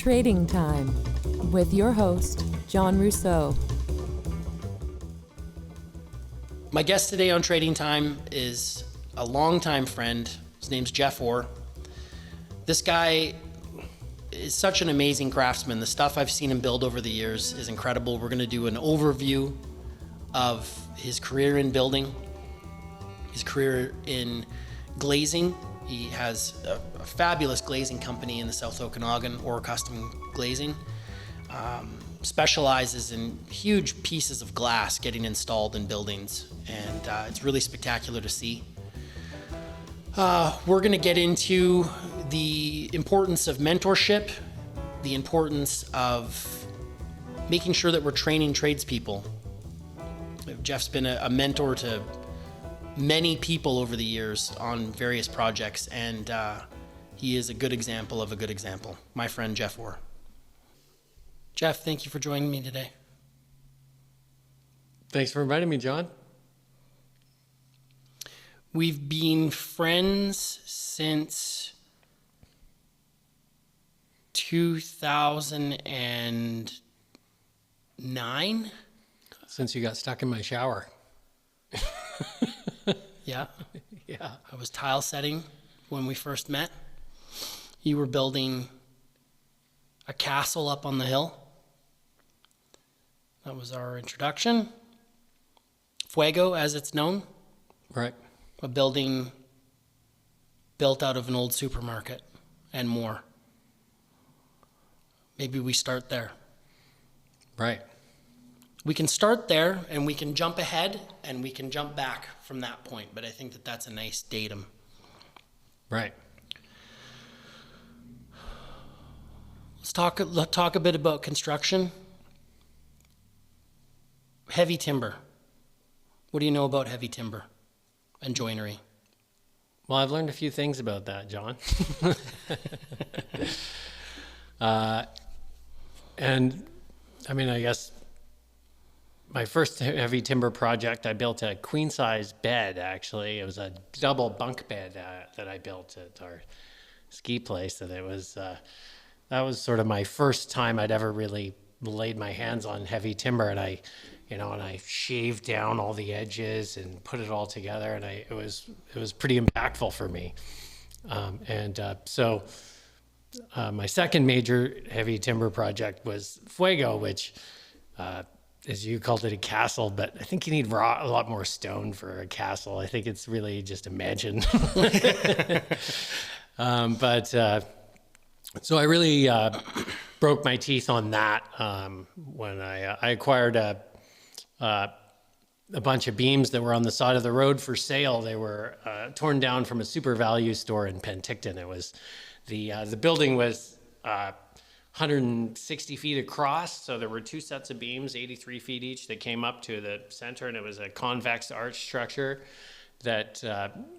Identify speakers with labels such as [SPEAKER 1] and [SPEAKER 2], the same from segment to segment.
[SPEAKER 1] Trading Time with your host, John Rousseau.
[SPEAKER 2] My guest today on Trading Time is a longtime friend. His name's Geoff Orr. This guy is such an amazing craftsman. The stuff I've seen him build over the years is incredible. We're going to do an overview of his career in building, his career in glazing. He has a fabulous glazing company in the South Okanagan, Orr Custom Glazing. Specializes in huge pieces of glass getting installed in buildings, and it's really spectacular to see. We're going to get into the importance of mentorship, the importance of making sure that we're training tradespeople. Geoff's been a mentor to many people over the years on various projects, and he is a good example of a good example. My friend Geoff Orr. Geoff, thank you for joining me today.
[SPEAKER 3] Thanks for inviting me, John.
[SPEAKER 2] We've been friends since 2009.
[SPEAKER 3] Since you got stuck in my shower.
[SPEAKER 2] Yeah.
[SPEAKER 3] Yeah.
[SPEAKER 2] I was tile setting when we first met. You were building a castle up on the hill. That was our introduction. Fuego, as it's known.
[SPEAKER 3] Right.
[SPEAKER 2] A building built out of an old supermarket and more. Maybe we start there.
[SPEAKER 3] Right.
[SPEAKER 2] We can start there and we can jump ahead and we can jump back from that point, but I think that that's a nice datum.
[SPEAKER 3] Right.
[SPEAKER 2] Let's talk a bit about construction. Heavy timber. What do you know about heavy timber and joinery?
[SPEAKER 3] Well, I've learned a few things about that, John. And I mean, I guess my first heavy timber project, I built a queen size bed, actually. It was a double bunk bed that I built at our ski place. And it was, that was sort of my first time I'd ever really laid my hands on heavy timber. And I shaved down all the edges and put it all together. And it was pretty impactful for me. So my second major heavy timber project was Fuego, which, as you called it, a castle, but I think you need a lot more stone for a castle. I think it's really just imagined. So I really broke my teeth on that when I acquired a bunch of beams that were on the side of the road for sale. They were torn down from a super value store in Penticton. It was the building was 160 feet across, so there were two sets of beams, 83 feet each, that came up to the center, and it was a convex arch structure that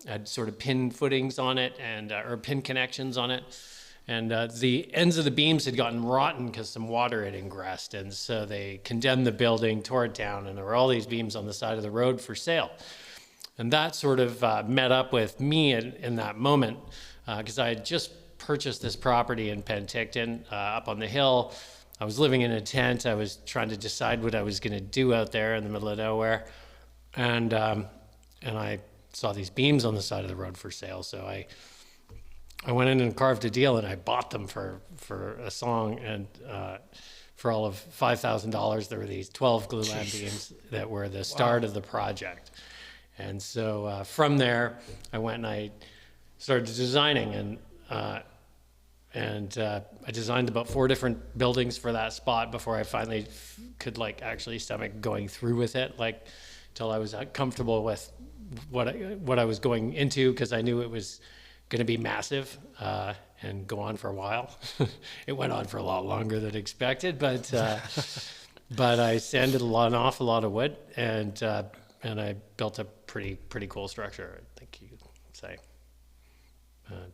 [SPEAKER 3] had sort of pin footings on it and or pin connections on it. And the ends of the beams had gotten rotten because some water had ingressed, and so they condemned the building, tore it down, and there were all these beams on the side of the road for sale. And that sort of met up with me in that moment because I had just purchased this property in Penticton up on the hill. I was living in a tent. I was trying to decide what I was going to do out there in the middle of nowhere. And I saw these beams on the side of the road for sale. So I went in and carved a deal, and I bought them for a song. And for all of $5,000, there were these 12 glulam beams that were the start of the project. And so from there, I went and I started designing, and I designed about 4 different buildings for that spot before I finally could actually stomach going through with it, till I was comfortable with what I was going into, because I knew it was going to be massive and go on for a while. It went on for a lot longer than expected, but I sanded off a lot of wood, and I built a pretty cool structure, I think you could say.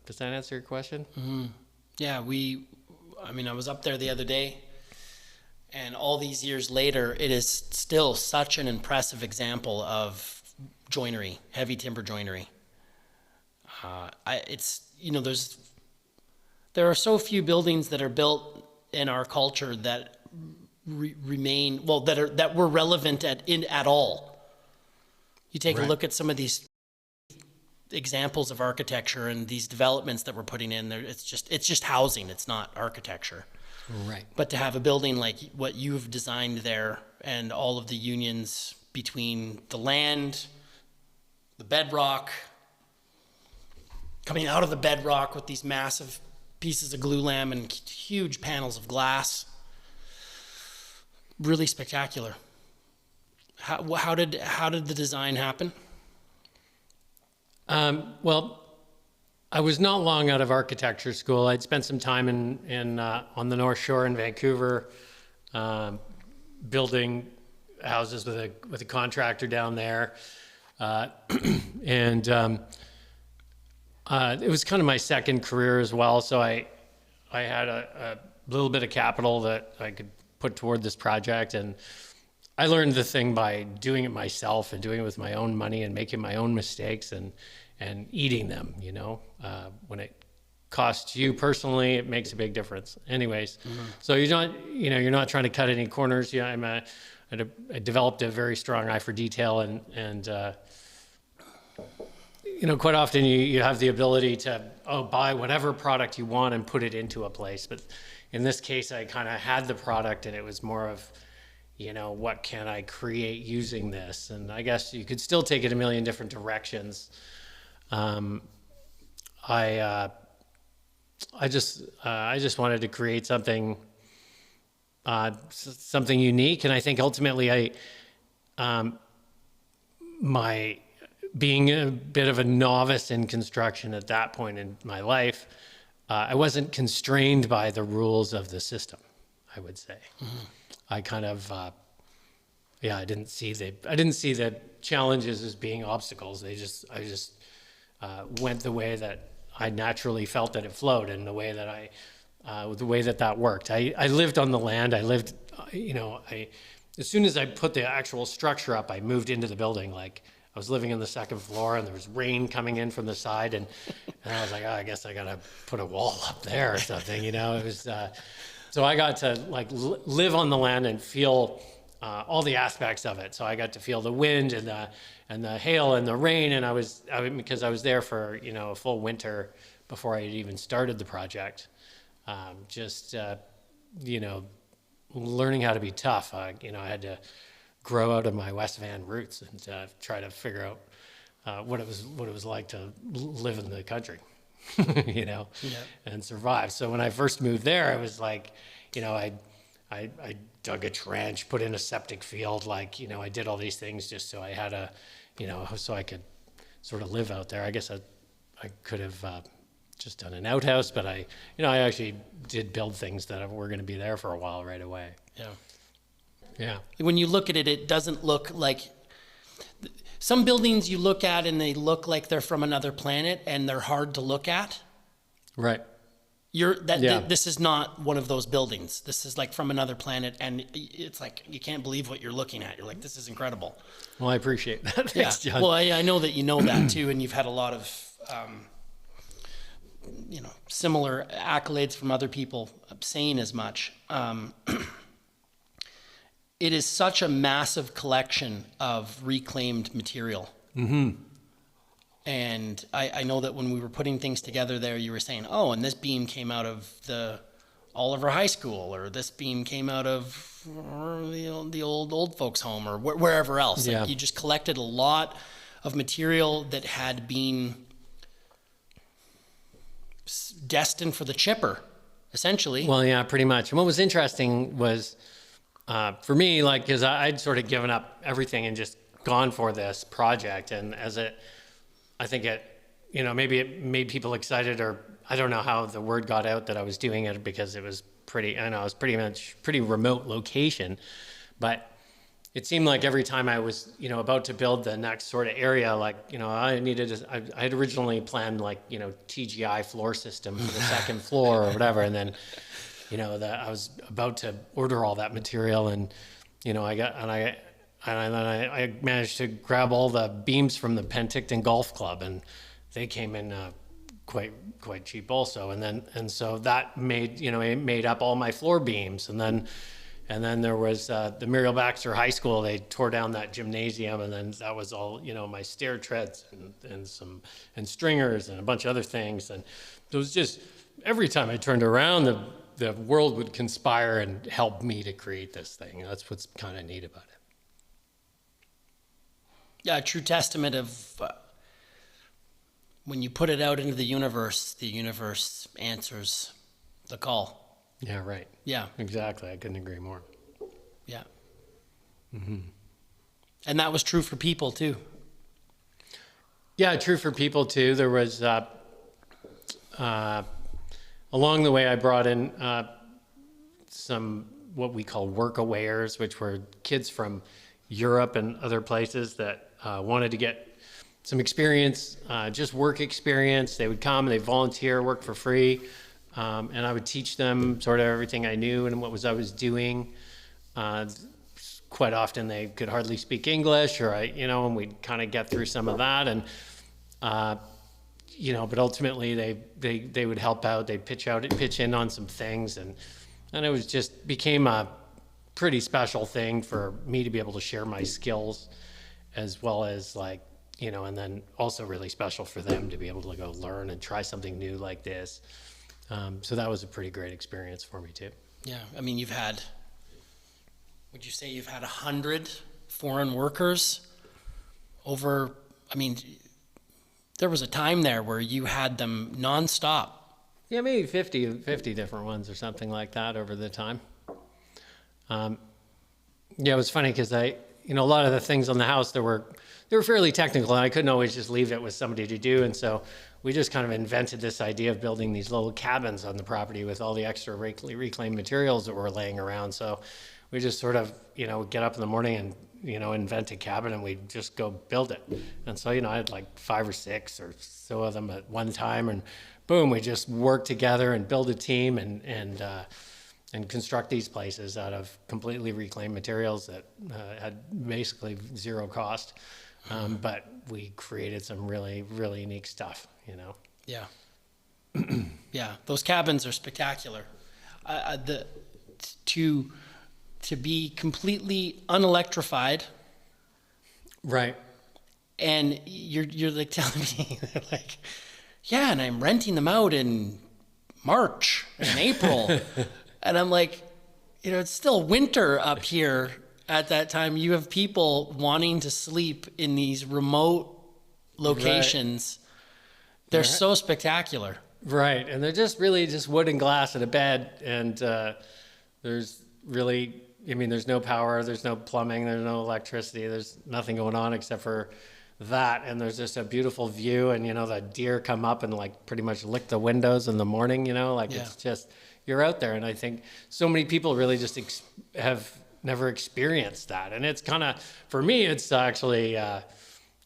[SPEAKER 3] Does that answer your question?
[SPEAKER 2] Mm-hmm. Yeah, I was up there the other day, and all these years later, it is still such an impressive example of joinery, heavy timber joinery. There are so few buildings that are built in our culture that remain, well, that were relevant at all. You take a look at some of these examples of architecture and these developments that we're putting in there. It's just housing. It's not architecture.
[SPEAKER 3] Right.
[SPEAKER 2] But to have a building like what you've designed there, and all of the unions between the land, the bedrock, coming out of the bedrock with these massive pieces of glulam and huge panels of glass, really spectacular. How did the design happen?
[SPEAKER 3] Well, I was not long out of architecture school. I'd spent some time in on the North Shore in Vancouver, building houses with a contractor down there, and it was kind of my second career as well. So I had a little bit of capital that I could put toward this project, and I learned the thing by doing it myself and doing it with my own money and making my own mistakes and eating them, when it costs you personally, it makes a big difference. Anyways, so you're not trying to cut any corners. I developed a very strong eye for detail, and quite often you have the ability to buy whatever product you want and put it into a place. But in this case, I kind of had the product, and it was more of, what can I create using this? And I guess you could still take it a million different directions. I just wanted to create something unique, and I think ultimately my being a bit of a novice in construction at that point in my life, I wasn't constrained by the rules of the system, I would say. I kind of I didn't see the challenges as being obstacles. I just went the way that I naturally felt that it flowed, and the way that worked. I lived on the land. I lived, as soon as I put the actual structure up, I moved into the building. Like, I was living on the second floor, and there was rain coming in from the side, and I was like, I guess I gotta put a wall up there or something. It was so I got to live on the land and feel all the aspects of it. So I got to feel the wind and the hail and the rain, and because I was there for a full winter before I had even started the project. Learning how to be tough. I had to grow out of my West Van roots and try to figure out what it was like to live in the country, and survive. So when I first moved there, I was like, I dug a trench, put in a septic field, I did all these things just so I had so I could sort of live out there. I guess I could have just done an outhouse, but I actually did build things that were going to be there for a while right away. Yeah. When
[SPEAKER 2] you look at it, it doesn't look like some buildings you look at and they look like they're from another planet and they're hard to look at.
[SPEAKER 3] Right.
[SPEAKER 2] This is not one of those buildings. This is like from another planet, and it's like you can't believe what you're looking at. You're like, this is incredible.
[SPEAKER 3] Well, I appreciate that. Thanks, John.
[SPEAKER 2] Well, I know that you know that too, and you've had a lot of similar accolades from other people saying as much. It is such a massive collection of reclaimed material. Mm-hmm. And I know that when we were putting things together there, you were saying, and this beam came out of the Oliver High School, or this beam came out of the old folks home, or wherever else.
[SPEAKER 3] Yeah.
[SPEAKER 2] Like, you just collected a lot of material that had been destined for the chipper, essentially.
[SPEAKER 3] Well, yeah, pretty much. And what was interesting was, for me, because I'd sort of given up everything and just gone for this project, and I think maybe it made people excited, or I don't know how the word got out that I was doing it, because it was pretty remote location, but it seemed like every time I was, about to build the next sort of area, I had originally planned TGI floor system for the second floor or whatever. And then, I was about to order all that material, and, I managed to grab all the beams from the Penticton Golf Club, and they came in quite cheap also. And so that made, it made up all my floor beams. And then there was the Muriel Baxter High School. They tore down that gymnasium, and then that was all, my stair treads and stringers and a bunch of other things. And it was just, every time I turned around, the world would conspire and help me to create this thing. That's what's kind of neat about it.
[SPEAKER 2] Yeah, a true testament of when you put it out into the universe answers the call.
[SPEAKER 3] Yeah, right.
[SPEAKER 2] Yeah.
[SPEAKER 3] Exactly. I couldn't agree more.
[SPEAKER 2] Yeah. Mm-hmm. And that was true for people too.
[SPEAKER 3] Yeah, true for people too. There was, along the way, I brought in some what we call workaways, which were kids from Europe and other places that wanted to get some experience, just work experience. They would come, they volunteer, work for free. And I would teach them sort of everything I knew and what I was doing. Quite often they could hardly speak English, and we'd kind of get through some of that. And, but ultimately they would help out. They'd pitch in on some things. And it became a pretty special thing for me to be able to share my skills, as well as and then also really special for them to be able to go learn and try something new like this. So that was a pretty great experience for me too.
[SPEAKER 2] Yeah, I mean, would you say you've had 100 foreign workers over, there was a time there where you had them nonstop.
[SPEAKER 3] Yeah, maybe 50 different ones or something like that over the time. It was funny because a lot of the things on the house, they were fairly technical, and I couldn't always just leave it with somebody to do. And so we just kind of invented this idea of building these little cabins on the property with all the extra reclaimed materials that were laying around. So we just sort of, get up in the morning and, invent a cabin, and we'd just go build it. And so, I had like 5 or 6 or so of them at one time, and boom, we just work together and build a team and construct these places out of completely reclaimed materials that had basically zero cost. But we created some really, really unique stuff,
[SPEAKER 2] Yeah. Yeah, those cabins are spectacular. To be completely unelectrified.
[SPEAKER 3] Right.
[SPEAKER 2] And you're like telling me, like, yeah, and I'm renting them out in March and April. And I'm like, it's still winter up here at that time. You have people wanting to sleep in these remote locations. Right. They're so spectacular.
[SPEAKER 3] Right. And they're just really just wood and glass and a bed. And there's really, there's no power, there's no plumbing, there's no electricity, there's nothing going on except for that. And there's just a beautiful view. And, the deer come up and pretty much lick the windows in the morning, It's just, you're out there. And I think so many people really just have never experienced that. And it's kind of, for me, it's actually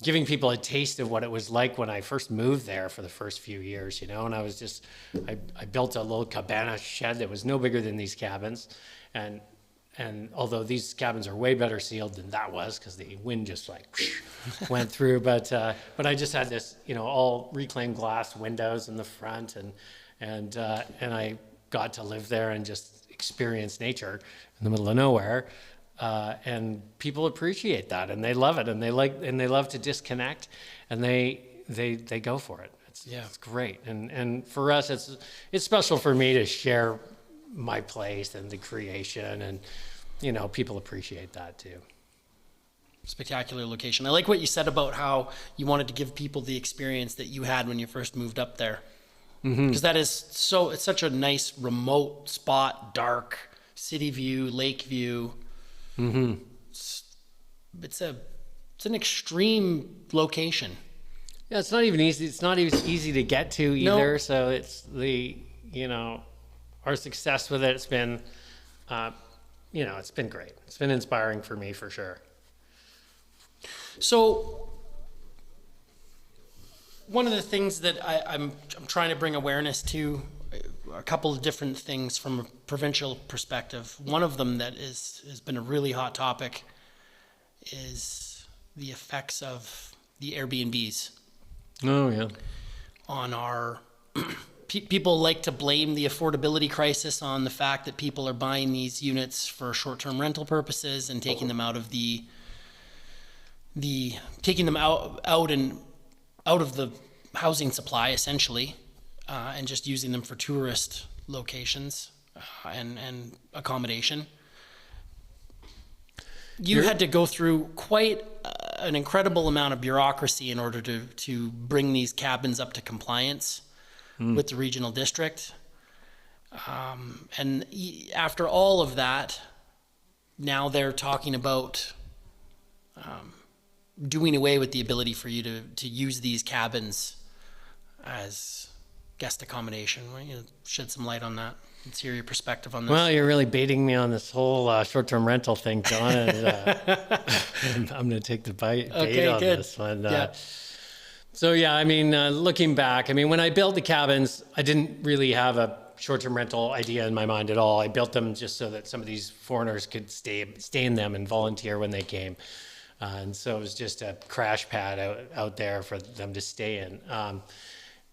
[SPEAKER 3] giving people a taste of what it was like when I first moved there for the first few years, and I was I built a little cabana shed that was no bigger than these cabins. And although these cabins are way better sealed than that was, because the wind just went through, but I just had this, all reclaimed glass windows in the front, and I got to live there and just experience nature in the middle of nowhere. And people appreciate that, and they love it, and they love to disconnect, and they go for it. It's great. And for us, it's special for me to share my place and the creation, and people appreciate that too.
[SPEAKER 2] Spectacular location. I like what you said about how you wanted to give people the experience that you had when you first moved up there, because that is it's such a nice remote spot, dark, city view, lake view. Mm-hmm. It's an extreme location.
[SPEAKER 3] Yeah, it's not even easy. It's not even easy to get to either.
[SPEAKER 2] No.
[SPEAKER 3] So it's our success with it. It's been, it's been great. It's been inspiring for me for sure.
[SPEAKER 2] So one of the things that I'm trying to bring awareness to, a couple of different things from a provincial perspective. One of them that has been a really hot topic is the effects of the Airbnbs.
[SPEAKER 3] Oh yeah.
[SPEAKER 2] On our people like to blame the affordability crisis on the fact that people are buying these units for short-term rental purposes and taking them out of out of the housing supply, essentially, and just using them for tourist locations and accommodation. You had to go through quite an incredible amount of bureaucracy in order to bring these cabins up to compliance with the regional district. And after all of that, now they're talking about doing away with the ability for you to use these cabins as guest accommodation. Why don't you shed some light on that? Let's hear your perspective on this.
[SPEAKER 3] Well, you're really baiting me on this whole short-term rental thing, John. And I'm going to take the bait on this one. So, yeah, I mean, looking back, I mean, when I built the cabins, I didn't really have a short-term rental idea in my mind at all. I built them just so that some of these foreigners could stay in them and volunteer when they came. And so it was just a crash pad out there for them to stay in. And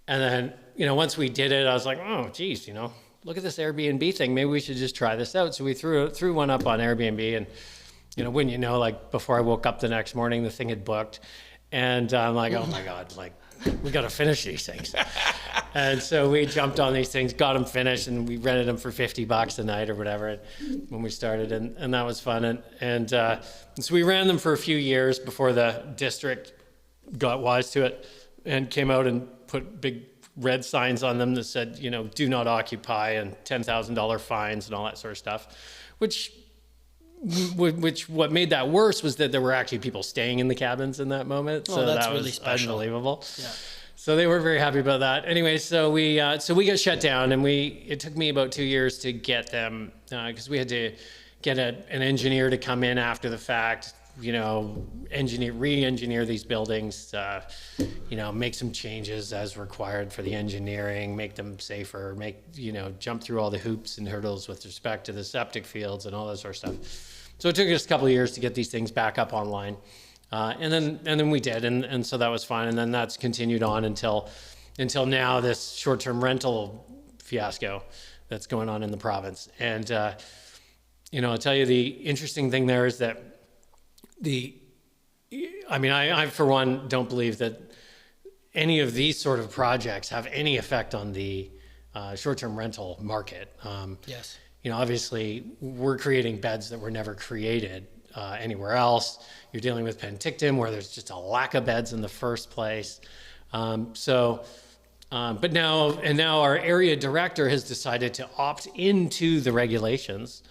[SPEAKER 3] then, once we did it, I was like, oh, geez, look at this Airbnb thing. Maybe we should just try this out. So we threw one up on Airbnb, and wouldn't you know, like before I woke up the next morning, the thing had booked, and I'm like, oh my God, like we got to finish these things. And so we jumped on these things, got them finished, and we rented them for $50 a night or whatever when we started, and that was fun. And so we ran them for a few years before the district got wise to it and came out and put big red signs on them that said, do not occupy, and $10,000 fines and all that sort of stuff, which what made that worse was that there were actually people staying in the cabins in that moment. So
[SPEAKER 2] that's
[SPEAKER 3] that
[SPEAKER 2] really
[SPEAKER 3] was
[SPEAKER 2] special.
[SPEAKER 3] Unbelievable.
[SPEAKER 2] Yeah.
[SPEAKER 3] So they were very happy about that. Anyway, so we got shut down, and it took me about 2 years to get them, because we had to get an engineer to come in after the fact, re-engineer these buildings, make some changes as required for the engineering, make them safer, jump through all the hoops and hurdles with respect to the septic fields and all that sort of stuff. So it took us a couple of years to get these things back up online. And then we did, and so that was fine. And then that's continued on until now, this short-term rental fiasco that's going on in the province. And, I'll tell you, the interesting thing there is that I for one don't believe that any of these sort of projects have any effect on the short-term rental market.
[SPEAKER 2] Yes.
[SPEAKER 3] Obviously we're creating beds that were never created anywhere else. You're dealing with Penticton, where there's just a lack of beds in the first place. But now our area director has decided to opt into the regulations.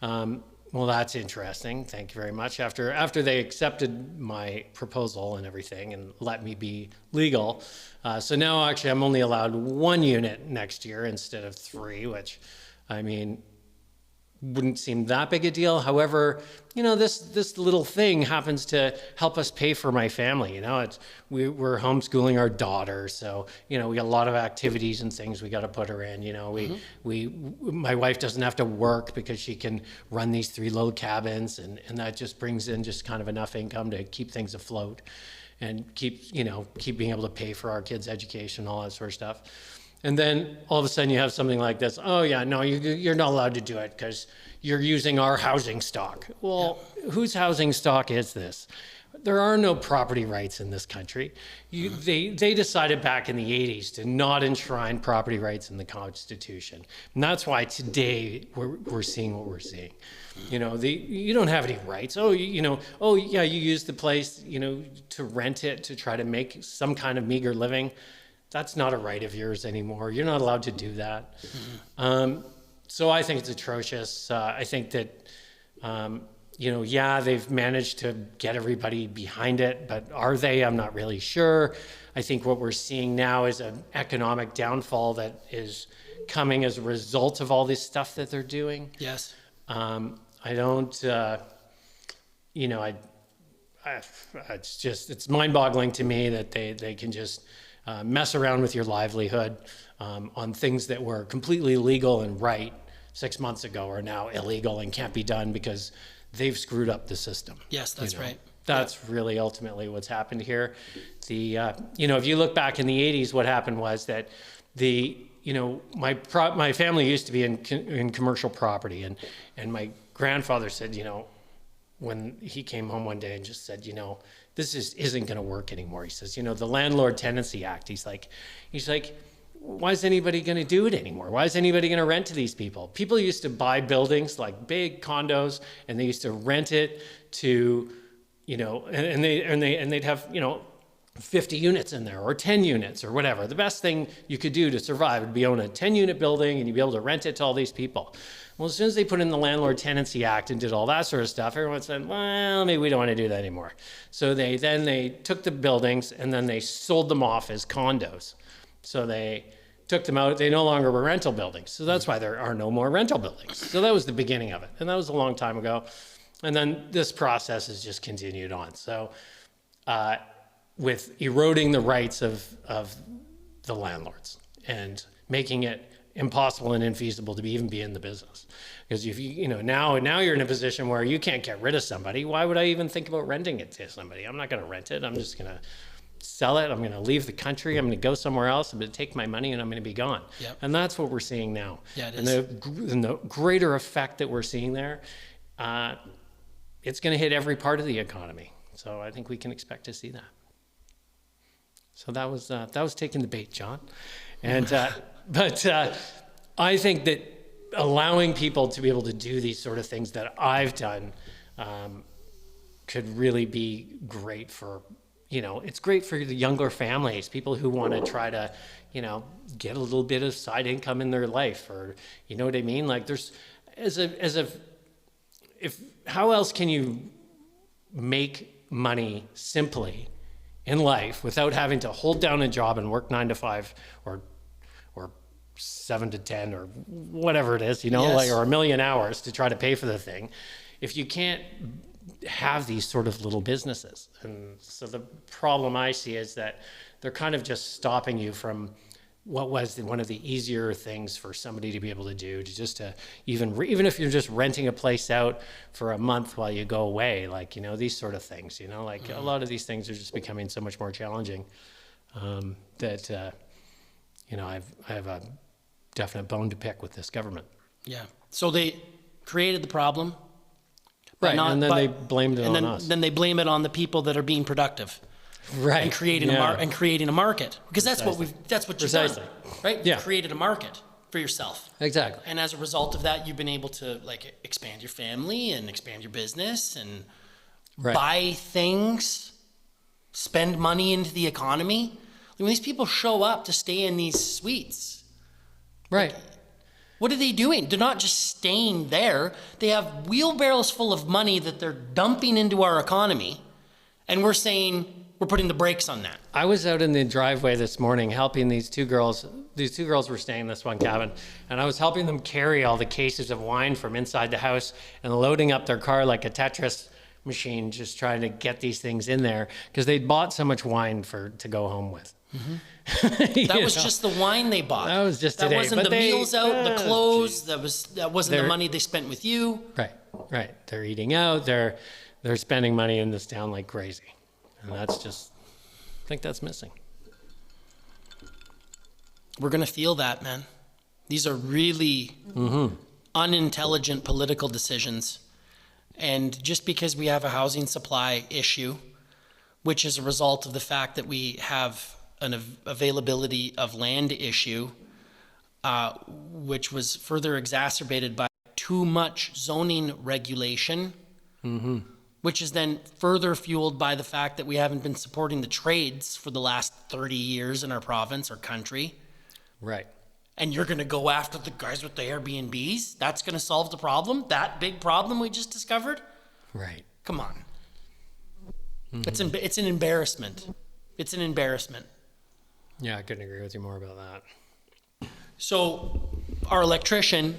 [SPEAKER 3] Well, that's interesting. Thank you very much. After they accepted my proposal and everything and let me be legal. So now actually I'm only allowed 1 unit next year instead of 3, which wouldn't seem that big a deal. However, this little thing happens to help us pay for my family. We're homeschooling our daughter, so we got a lot of activities and things we got to put her in. My wife doesn't have to work because she can run these 3 little cabins, and that just brings in just kind of enough income to keep things afloat and keep being able to pay for our kids' education, all that sort of stuff. And then all of a sudden you have something like this. Oh yeah, no, you're not allowed to do it because you're using our housing stock. Well, whose housing stock is this? There are no property rights in this country. They decided back in the 80s to not enshrine property rights in the Constitution. And that's why today we're seeing what we're seeing. You don't have any rights. You use the place, to rent it to try to make some kind of meager living. That's not a right of yours anymore. You're not allowed to do that. Mm-hmm. So I think it's atrocious. I think that, they've managed to get everybody behind it, but are they? I'm not really sure. I think what we're seeing now is an economic downfall that is coming as a result of all this stuff that they're doing.
[SPEAKER 2] Yes.
[SPEAKER 3] It's mind-boggling to me that they can just mess around with your livelihood on things that were completely legal and right 6 months ago are now illegal and can't be done because they've screwed up the system.
[SPEAKER 2] Yes, that's right.
[SPEAKER 3] That's really ultimately what's happened here. If you look back in the 80s, what happened was that my family used to be in commercial property, and my grandfather said, when he came home one day and just said, this isn't going to work anymore. He says, the Landlord Tenancy Act. He's like, why is anybody going to do it anymore? Why is anybody going to rent to these people? People used to buy buildings like big condos, and they used to rent it to, and they'd have 50 units in there or 10 units or whatever. The best thing you could do to survive would be own a 10-unit building, and you'd be able to rent it to all these people. Well, as soon as they put in the Landlord Tenancy Act and did all that sort of stuff, everyone said, well, maybe we don't want to do that anymore. So they took the buildings and then they sold them off as condos. So they took them out. They no longer were rental buildings. So that's why there are no more rental buildings. So that was the beginning of it. And that was a long time ago. And then this process has just continued on. So with eroding the rights of the landlords and making it impossible and infeasible to even be in the business. Because if now you're in a position where you can't get rid of somebody. Why would I even think about renting it to somebody? I'm not going to rent it. I'm just going to sell it. I'm going to leave the country. I'm going to go somewhere else. I'm going to take my money and I'm going to be gone. Yep. And that's what we're seeing now. Yeah, it is. And the greater effect that we're seeing there, it's going to hit every part of the economy. So I think we can expect to see that. So that was taking the bait, John. And but I think that allowing people to be able to do these sort of things that I've done could really be great for, it's great for the younger families, people who want to try to, get a little bit of side income in their life, or, you know what I mean? Like how else can you make money simply in life without having to hold down a job and work 9 to 5 or 7 to 10 or whatever it is, yes. Or 1 million hours to try to pay for the thing, if you can't have these sort of little businesses. And so the problem I see is that they're kind of just stopping you from what was one of the easier things for somebody to be able to do, even if you're just renting a place out for a month while you go away, these sort of things, a lot of these things are just becoming so much more challenging that I have a definite bone to pick with this government.
[SPEAKER 2] Yeah. So they created the problem.
[SPEAKER 3] Right, and then they blamed it on us.
[SPEAKER 2] Then they blame it on the people that are being productive.
[SPEAKER 3] Right.
[SPEAKER 2] And creating a market. Because that's what you've done. Right?
[SPEAKER 3] Yeah.
[SPEAKER 2] You've created a market for yourself.
[SPEAKER 3] Exactly.
[SPEAKER 2] And as a result of that, you've been able to expand your family and expand your business and buy things, spend money into the economy. When these people show up to stay in these suites,
[SPEAKER 3] right?
[SPEAKER 2] What are they doing? They're not just staying there. They have wheelbarrows full of money that they're dumping into our economy, and we're saying we're putting the brakes on that.
[SPEAKER 3] I was out in the driveway this morning helping these two girls. These two girls were staying in this one cabin, and I was helping them carry all the cases of wine from inside the house and loading up their car like a Tetris machine, just trying to get these things in there because they'd bought so much wine to go home with.
[SPEAKER 2] Mm-hmm. That was just the wine they bought.
[SPEAKER 3] That was just
[SPEAKER 2] that
[SPEAKER 3] today.
[SPEAKER 2] Wasn't the meals out, the clothes. That wasn't the money they spent with you.
[SPEAKER 3] Right. They're eating out. They're spending money in this town like crazy, and I think that's missing.
[SPEAKER 2] We're gonna feel that, man. These are really unintelligent political decisions, and just because we have a housing supply issue, which is a result of the fact that we have an availability of land issue, which was further exacerbated by too much zoning regulation, which is then further fueled by the fact that we haven't been supporting the trades for the last 30 years in our province or country.
[SPEAKER 3] Right.
[SPEAKER 2] And you're going to go after the guys with the Airbnbs? That's going to solve the problem? That big problem we just discovered?
[SPEAKER 3] Right.
[SPEAKER 2] Come on. It's an embarrassment. It's an embarrassment.
[SPEAKER 3] Yeah, I couldn't agree with you more about that.
[SPEAKER 2] So our electrician,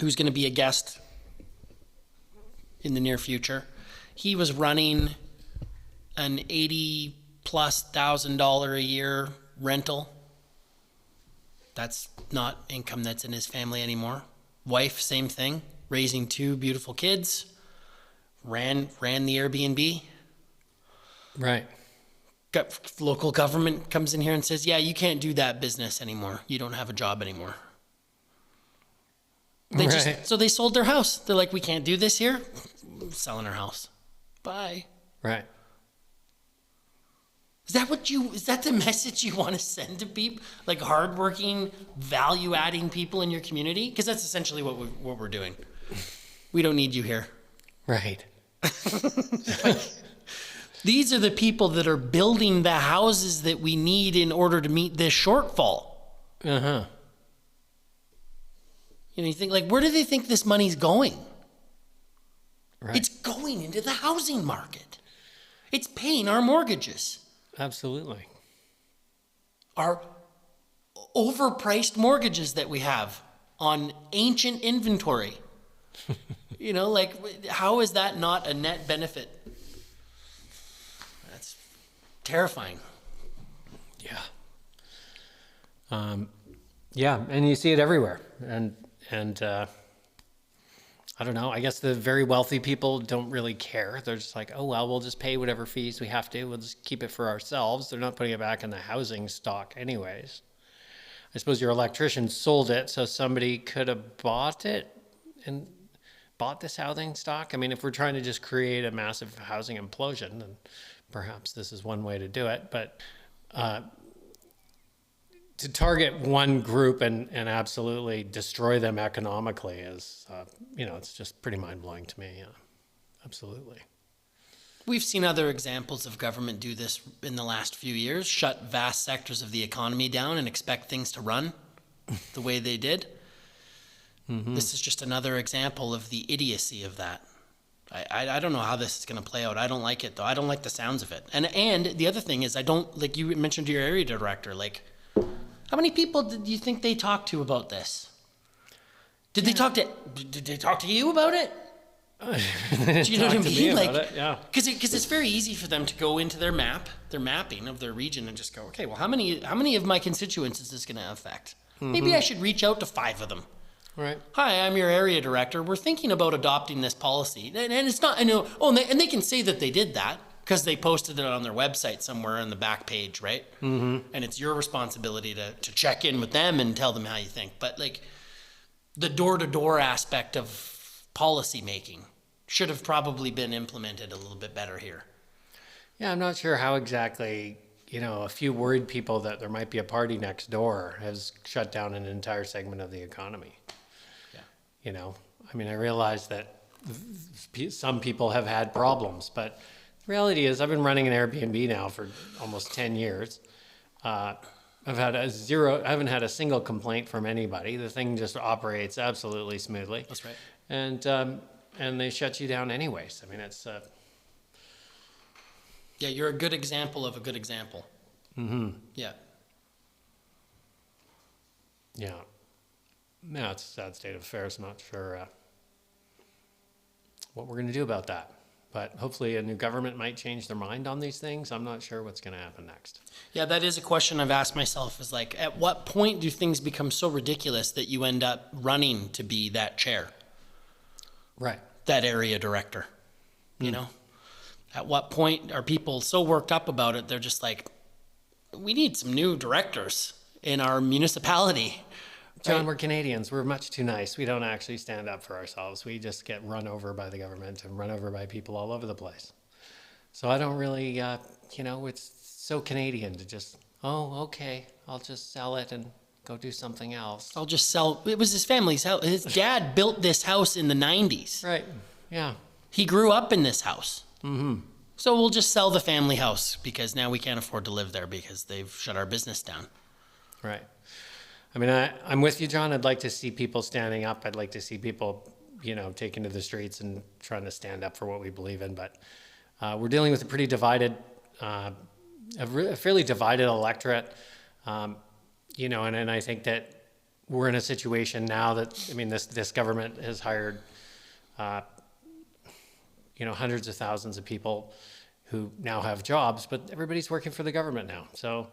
[SPEAKER 2] who's going to be a guest in the near future, he was running an $80,000+ a year rental. That's not income that's in his family anymore. Wife, same thing, raising 2 beautiful kids, ran the Airbnb.
[SPEAKER 3] Right.
[SPEAKER 2] local government comes in here and says, yeah, you can't do that business anymore. You don't have a job anymore. So they sold their house. They're like, we can't do this here. Selling our house. Bye.
[SPEAKER 3] Right.
[SPEAKER 2] Is that the message you want to send to people? Like hardworking, value-adding people in your community? Because that's essentially what we're doing. We don't need you here.
[SPEAKER 3] Right.
[SPEAKER 2] These are the people that are building the houses that we need in order to meet this shortfall.
[SPEAKER 3] Uh-huh.
[SPEAKER 2] You know, you think, like, where do they think this money's going?
[SPEAKER 3] Right.
[SPEAKER 2] It's going into the housing market. It's paying our mortgages.
[SPEAKER 3] Absolutely.
[SPEAKER 2] Our overpriced mortgages that we have on ancient inventory. You know, like, how is that not a net benefit? That's terrifying.
[SPEAKER 3] Yeah. Yeah, and you see it everywhere. And I don't know, I guess the very wealthy people don't really care. They're just like, oh, well, we'll just pay whatever fees we have to. We'll just keep it for ourselves. They're not putting it back in the housing stock anyways. I suppose your electrician sold it, so somebody could have bought it and bought this housing stock. I mean, if we're trying to just create a massive housing implosion, then perhaps this is one way to do it. But to target one group and absolutely destroy them economically is, it's just pretty mind-blowing to me. Yeah, absolutely.
[SPEAKER 2] We've seen other examples of government do this in the last few years, shut vast sectors of the economy down and expect things to run the way they did. Mm-hmm. This is just another example of the idiocy of that. I don't know how this is going to play out. I don't like it, though. I don't like the sounds of it. And the other thing is, I don't, like you mentioned to your area director, like, how many people do you think they talked to about this? Did they talk to you about it? Do you know what I mean? Like,
[SPEAKER 3] yeah.
[SPEAKER 2] Because it's very easy for them to go into their mapping of their region and just go, okay, well, how many of my constituents is this going to affect? Mm-hmm. Maybe I should reach out to 5 of them.
[SPEAKER 3] Right.
[SPEAKER 2] Hi, I'm your area director. We're thinking about adopting this policy, and it's not. I know. Oh, and they can say that they did that because they posted it on their website somewhere on the back page, right? Mm-hmm. And it's your responsibility to check in with them and tell them how you think. But like, the door-to-door aspect of policy making should have probably been implemented a little bit better here.
[SPEAKER 3] Yeah, I'm not sure how exactly. A few worried people that there might be a party next door has shut down an entire segment of the economy. Yeah. I mean, I realize that some people have had problems, but the reality is I've been running an Airbnb now for almost 10 years. I haven't had a single complaint from anybody. The thing just operates absolutely smoothly.
[SPEAKER 2] That's right.
[SPEAKER 3] And they shut you down anyways. I mean, it's...
[SPEAKER 2] Yeah, you're a good example of a good example. Mm-hmm. Yeah.
[SPEAKER 3] Yeah. No, it's a sad state of affairs. I'm not sure what we're going to do about that. But hopefully a new government might change their mind on these things. I'm not sure what's going to happen next. Yeah,
[SPEAKER 2] that is a question I've asked myself, is like, at what point do things become so ridiculous that you end up running to be that chair?
[SPEAKER 3] Right.
[SPEAKER 2] That area director, you know? At what point are people so worked up about it, they're just like, we need some new directors in our municipality.
[SPEAKER 3] John,
[SPEAKER 2] right?
[SPEAKER 3] We're Canadians. We're much too nice. We don't actually stand up for ourselves. We just get run over by the government and run over by people all over the place. So I don't really, it's so Canadian to just, oh, okay, I'll just sell it and go do something else.
[SPEAKER 2] I'll just sell. It was his family's house. His dad built this house in the 90s.
[SPEAKER 3] Right, yeah.
[SPEAKER 2] He grew up in this house. Mm-hmm. So we'll just sell the family house because now we can't afford to live there because they've shut our business down.
[SPEAKER 3] Right. I mean, I'm with you, John. I'd like to see people standing up. I'd like to see people, taking to the streets and trying to stand up for what we believe in. But we're dealing with a pretty divided, a fairly divided electorate. And I think that we're in a situation now that, this government has hired hundreds of thousands of people who now have jobs, but everybody's working for the government now. So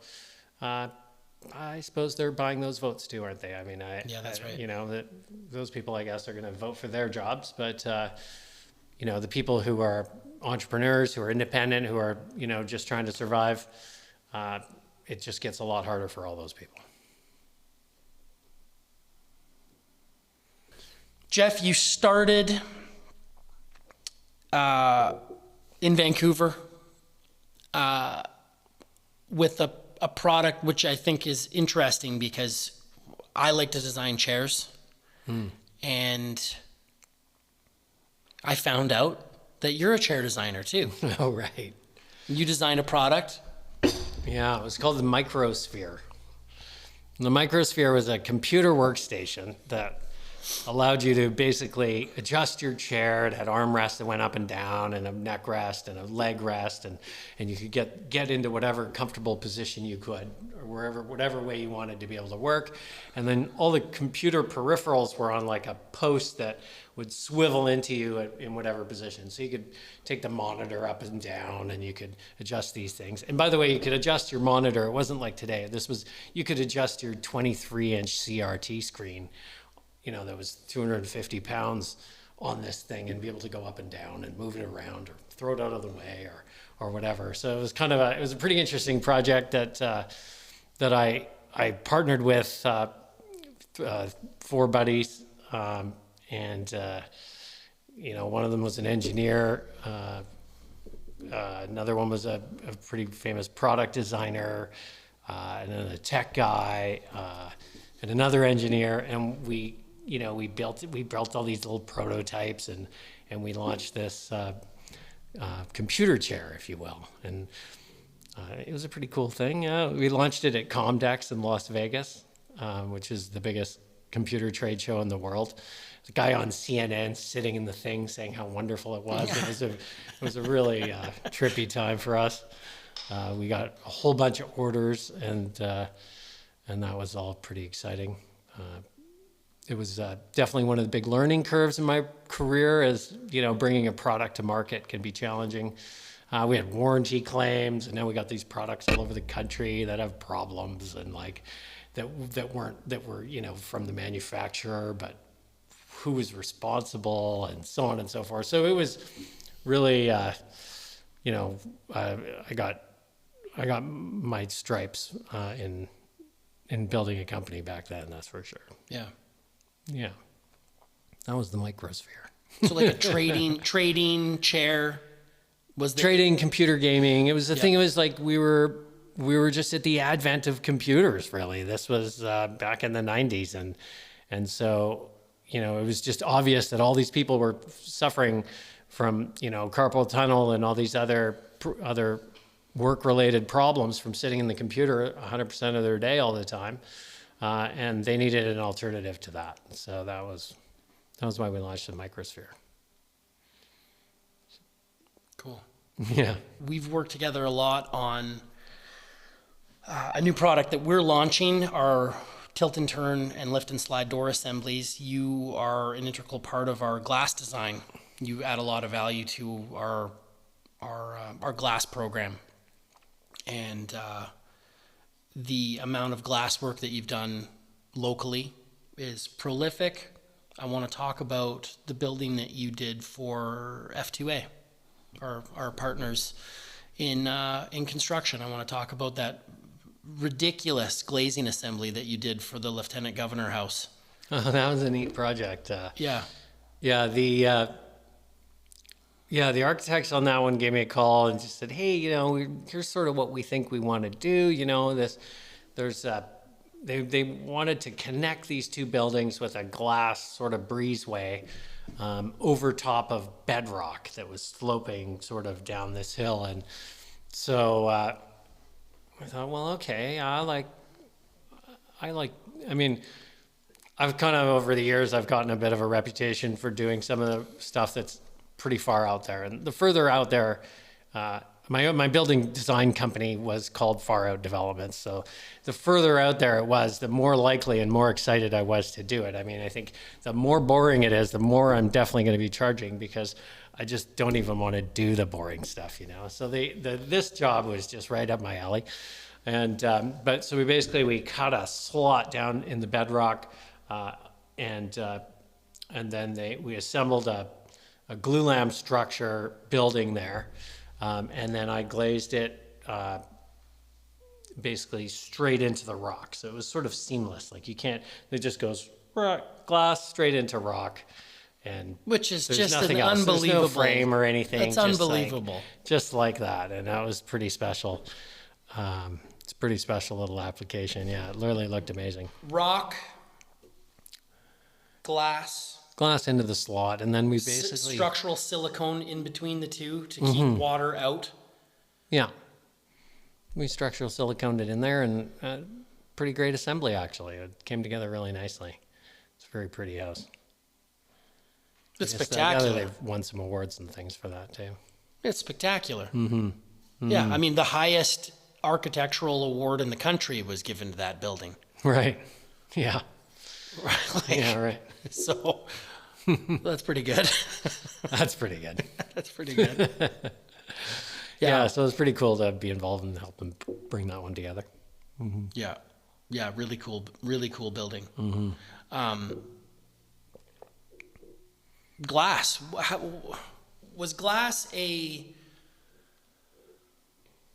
[SPEAKER 3] I suppose they're buying those votes too, aren't they?
[SPEAKER 2] Yeah, that's right.
[SPEAKER 3] Those people, I guess, are going to vote for their jobs, but the people who are entrepreneurs who are independent, who are, just trying to survive, it just gets a lot harder for all those people.
[SPEAKER 2] Geoff, you started in Vancouver with a product which I think is interesting because I like to design chairs. And I found out that you're a chair designer too.
[SPEAKER 3] Oh, right.
[SPEAKER 2] You designed a product.
[SPEAKER 3] Yeah, it was called the Microsphere. The Microsphere was a computer workstation that allowed you to basically adjust your chair. It had armrests that went up and down, and a neck rest and a leg rest, and you could get into whatever comfortable position you could, or whatever way you wanted to be able to work. And then all the computer peripherals were on like a post that would swivel into you in whatever position. So you could take the monitor up and down, and you could adjust these things. And by the way, you could adjust your monitor. It wasn't like today. You could adjust your 23-inch CRT screen, that was 250 pounds on this thing, and be able to go up and down and move it around or throw it out of the way or whatever. So it was it was a pretty interesting project that I partnered with 4 buddies, and one of them was an engineer, another one was a pretty famous product designer, and then a tech guy, and another engineer, and we built all these little prototypes, and we launched this computer chair, if you will. And it was a pretty cool thing. We launched it at Comdex in Las Vegas, which is the biggest computer trade show in the world. The guy on CNN sitting in the thing saying how wonderful it was. It was a really trippy time for us. We got a whole bunch of orders, and that was all pretty exciting. It was definitely one of the big learning curves in my career, as bringing a product to market can be challenging. We had warranty claims, and now we got these products all over the country that have problems, and that were from the manufacturer, but who was responsible, and so on and so forth. So it was really, I got my stripes in building a company back then. That's for sure. Yeah, that was the Microsphere.
[SPEAKER 2] So like a trading chair was there?
[SPEAKER 3] Trading, computer gaming. It was the thing. It was like we were just at the advent of computers. Really, this was back in the 90s, and so it was just obvious that all these people were suffering from carpal tunnel and all these other work-related problems from sitting in the computer 100% of their day all the time. And they needed an alternative to that. So that was why we launched the Microsphere.
[SPEAKER 2] Cool.
[SPEAKER 3] Yeah.
[SPEAKER 2] We've worked together a lot on a new product that we're launching, our tilt and turn and lift and slide door assemblies. You are an integral part of our glass design. You add a lot of value to our glass program. And the amount of glass work that you've done locally is prolific. I want to talk about the building that you did for F2A, our partners in construction. I want to talk about that ridiculous glazing assembly that you did for the Lieutenant Governor House.
[SPEAKER 3] Oh, that was a neat project.
[SPEAKER 2] Yeah.
[SPEAKER 3] The architects on that one gave me a call and just said, "Hey, here's sort of what we think we want to do. They wanted to connect these two buildings with a glass sort of breezeway over top of bedrock that was sloping sort of down this hill." And so I thought, well, okay, I've kind of over the years, I've gotten a bit of a reputation for doing some of the stuff that's pretty far out there. And the further out there, my building design company was called Far Out Developments. So the further out there it was, the more likely and more excited I was to do it. I think the more boring it is, the more I'm definitely going to be charging, because I just don't even want to do the boring stuff, So this job was just right up my alley. And so we cut a slot down in the bedrock, and then we assembled a glulam structure building there, and then I glazed it basically straight into the rock. So it was sort of seamless. Like it just goes glass straight into rock. And
[SPEAKER 2] which is
[SPEAKER 3] there's
[SPEAKER 2] just
[SPEAKER 3] nothing
[SPEAKER 2] an
[SPEAKER 3] else.
[SPEAKER 2] unbelievable
[SPEAKER 3] There's no frame or anything.
[SPEAKER 2] It's unbelievable.
[SPEAKER 3] Just like that. And that was pretty special. It's a pretty special little application. Yeah, it literally looked amazing.
[SPEAKER 2] Rock, glass
[SPEAKER 3] into the slot, and then we basically
[SPEAKER 2] structural silicone in between the two to keep water out.
[SPEAKER 3] Yeah, we structural siliconed it in there, and pretty great assembly actually. It came together really nicely. It's a very pretty house.
[SPEAKER 2] It's spectacular.
[SPEAKER 3] They've won some awards and things for that too.
[SPEAKER 2] It's spectacular. Yeah, I mean the highest architectural award in the country was given to that building.
[SPEAKER 3] Right. Yeah.
[SPEAKER 2] Like,
[SPEAKER 3] yeah. Right.
[SPEAKER 2] So that's pretty good.
[SPEAKER 3] That's pretty good.
[SPEAKER 2] That's pretty good.
[SPEAKER 3] Yeah. So it's pretty cool to be involved in helping bring that one together.
[SPEAKER 2] Yeah. Yeah. Really cool building. Glass.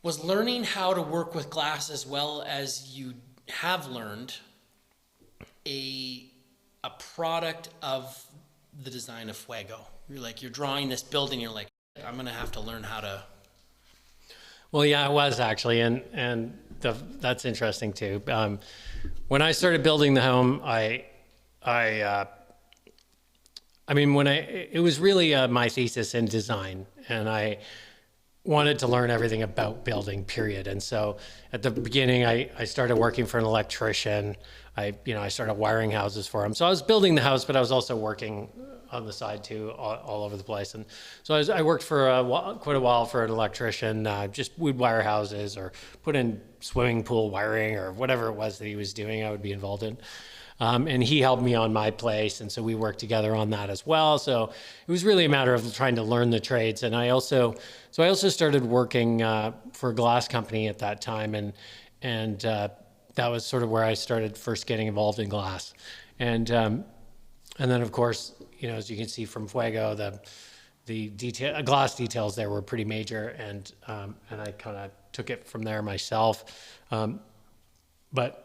[SPEAKER 2] Was learning how to work with glass as well as you have learned a product of the design of Fuego? You're drawing this building, you're like, I'm going to have to learn how to.
[SPEAKER 3] Well, yeah, it was actually. And that's interesting too. When I started building the home, it was really my thesis in design, and I wanted to learn everything about building, period. And so at the beginning, I started working for an electrician. I started wiring houses for him. So I was building the house, but I was also working on the side too, all over the place. And so I worked for quite a while for an electrician. We'd wire houses or put in swimming pool wiring or whatever it was that he was doing, I would be involved in. And he helped me on my place, and so we worked together on that as well. So it was really a matter of trying to learn the trades. And I also started working for a glass company at that time, and that was sort of where I started first getting involved in glass. And then of course, as you can see from Fuego, the glass details there were pretty major, and I kind of took it from there myself. But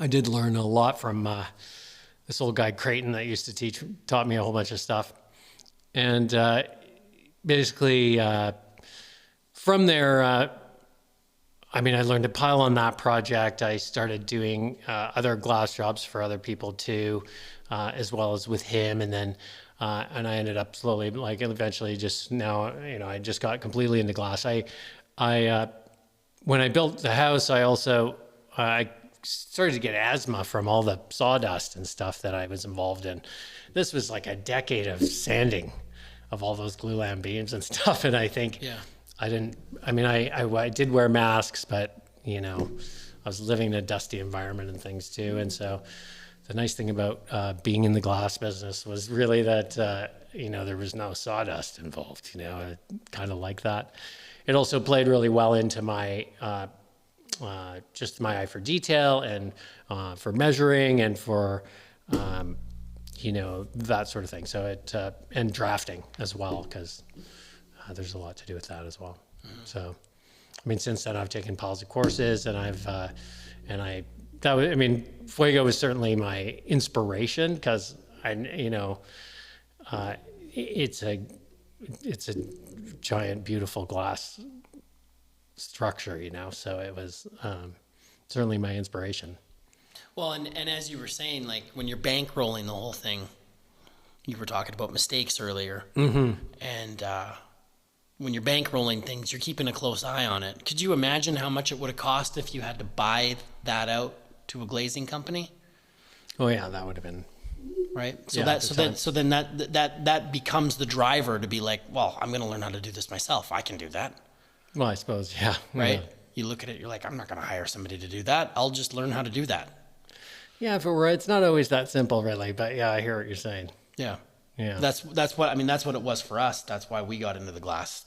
[SPEAKER 3] I did learn a lot from this old guy Creighton that used to taught me a whole bunch of stuff. And basically from there, I learned to pile on that project. I started doing other glass jobs for other people too, as well as with him. And then and I ended up slowly, eventually just now, I just got completely into glass. When I built the house, I started to get asthma from all the sawdust and stuff that I was involved in. This was like a decade of sanding of all those glulam beams and stuff. And I think I did wear masks, but I was living in a dusty environment and things too. And so the nice thing about being in the glass business was really that, there was no sawdust involved, I kind of like that. It also played really well into my, just my eye for detail and for measuring and for that sort of thing. So and drafting as well, because there's a lot to do with that as well. So since then I've taken piles of courses, and Fuego was certainly my inspiration, because it's a giant beautiful glass structure, so it was certainly my inspiration.
[SPEAKER 2] Well, and as you were saying, when you're bankrolling the whole thing, you were talking about mistakes earlier, and when you're bankrolling things, you're keeping a close eye on it. Could you imagine how much it would have cost if you had to buy that out to a glazing company?
[SPEAKER 3] Oh yeah, that would have been
[SPEAKER 2] right. So then that becomes the driver to be like, well, I'm going to learn how to do this myself. I can do that.
[SPEAKER 3] Well, I suppose, yeah.
[SPEAKER 2] Right?
[SPEAKER 3] Yeah.
[SPEAKER 2] You look at it, you're like, I'm not going to hire somebody to do that. I'll just learn how to do that.
[SPEAKER 3] Yeah, it's not always that simple, really. But yeah, I hear what you're saying.
[SPEAKER 2] Yeah.
[SPEAKER 3] Yeah.
[SPEAKER 2] That's what it was for us. That's why we got into the glass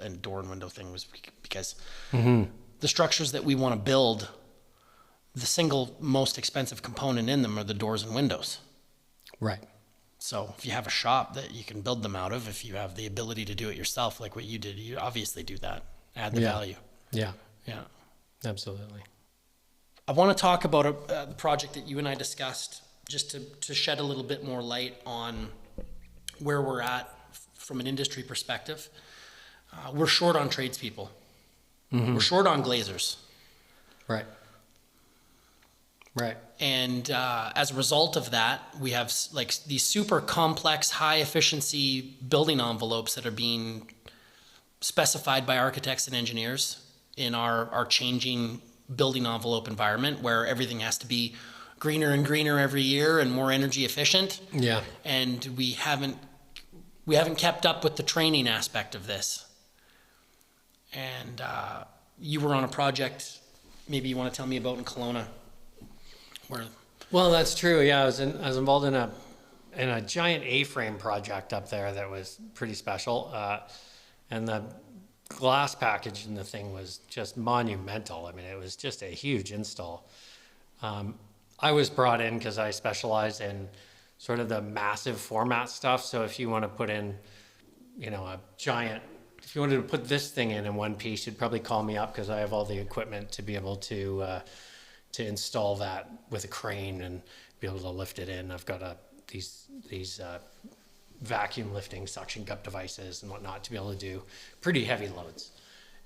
[SPEAKER 2] and door and window thing, was because the structures that we want to build, the single most expensive component in them are the doors and windows.
[SPEAKER 3] Right.
[SPEAKER 2] So if you have a shop that you can build them out of, if you have the ability to do it yourself, like what you did, you obviously do that. Add the value.
[SPEAKER 3] Yeah.
[SPEAKER 2] Yeah.
[SPEAKER 3] Absolutely.
[SPEAKER 2] I want to talk about the project that you and I discussed, just to shed a little bit more light on where we're at from an industry perspective. We're short on tradespeople. Mm-hmm. We're short on glazers.
[SPEAKER 3] Right. Right.
[SPEAKER 2] And as a result of that, we have like these super complex, high efficiency building envelopes that are being specified by architects and engineers in our changing building envelope environment, where everything has to be greener and greener every year and more energy efficient.
[SPEAKER 3] Yeah.
[SPEAKER 2] And we haven't kept up with the training aspect of this. And you were on a project, maybe you want to tell me about in Kelowna, where.
[SPEAKER 3] Well, that's true. Yeah, I was involved in a giant A-frame project up there that was pretty special, and the glass package in the thing was just monumental. I mean, it was just a huge install. I was brought in because I specialize in sort of the massive format stuff. So if you want to put in, if you wanted to put this thing in one piece, you'd probably call me up because I have all the equipment to be able to install that with a crane and be able to lift it in. I've got these vacuum lifting suction cup devices and whatnot to be able to do pretty heavy loads.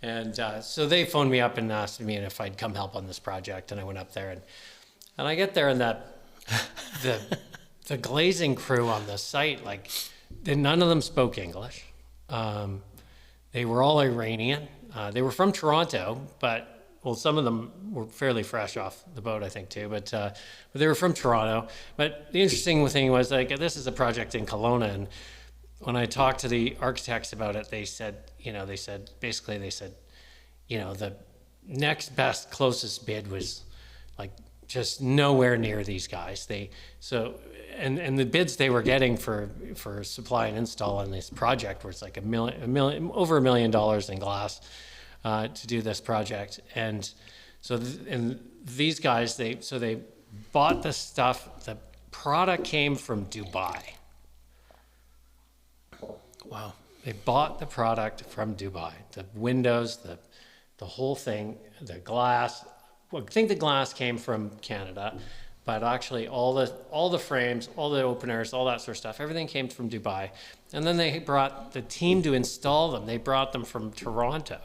[SPEAKER 3] And so they phoned me up and asked me if I'd come help on this project. And I went up there and I get there and the glazing crew on the site, like none of them spoke English. They were all Iranian. They were from Toronto, but some of them were fairly fresh off the boat, I think, too. But they were from Toronto. But the interesting thing was, like, this is a project in Kelowna, and when I talked to the architects about it, they said, the next best closest bid was like just nowhere near these guys. And the bids they were getting for supply and install on this project was like over $1 million in glass. To do this project, and so these guys they bought the stuff. The product came from Dubai.
[SPEAKER 2] Wow!
[SPEAKER 3] They bought the product from Dubai. The windows, the whole thing, the glass. Well, I think the glass came from Canada, but actually all the frames, all the openers, all that sort of stuff, everything came from Dubai. And then they brought the team to install them. They brought them from Toronto.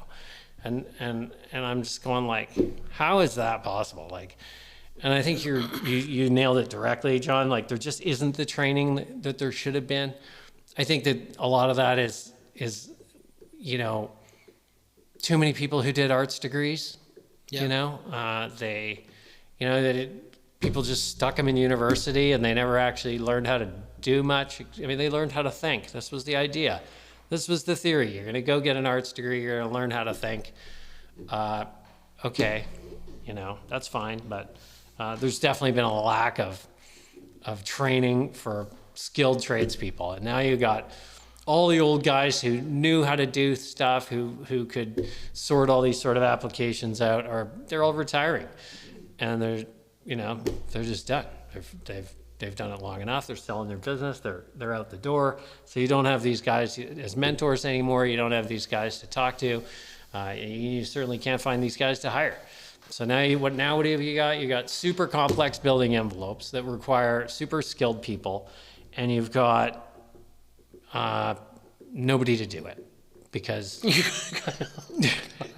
[SPEAKER 3] And I'm just going like, how is that possible? Like, and I think you nailed it directly, John. Like, there just isn't the training that there should have been. I think that a lot of that is too many people who did arts degrees. Yeah. People just stuck them in university and they never actually learned how to do much. I mean, they learned how to think. This was the idea. This was the theory. You're going to go get an arts degree. You're going to learn how to think. Okay, that's fine. But there's definitely been a lack of training for skilled tradespeople. And now you got all the old guys who knew how to do stuff, who could sort all these sort of applications out, or they're all retiring. And they're just done. They've done it long enough. They're selling their business. They're out the door. So you don't have these guys as mentors anymore. You don't have these guys to talk to. You certainly can't find these guys to hire. So what have you got? You got super complex building envelopes that require super skilled people, and you've got nobody to do it because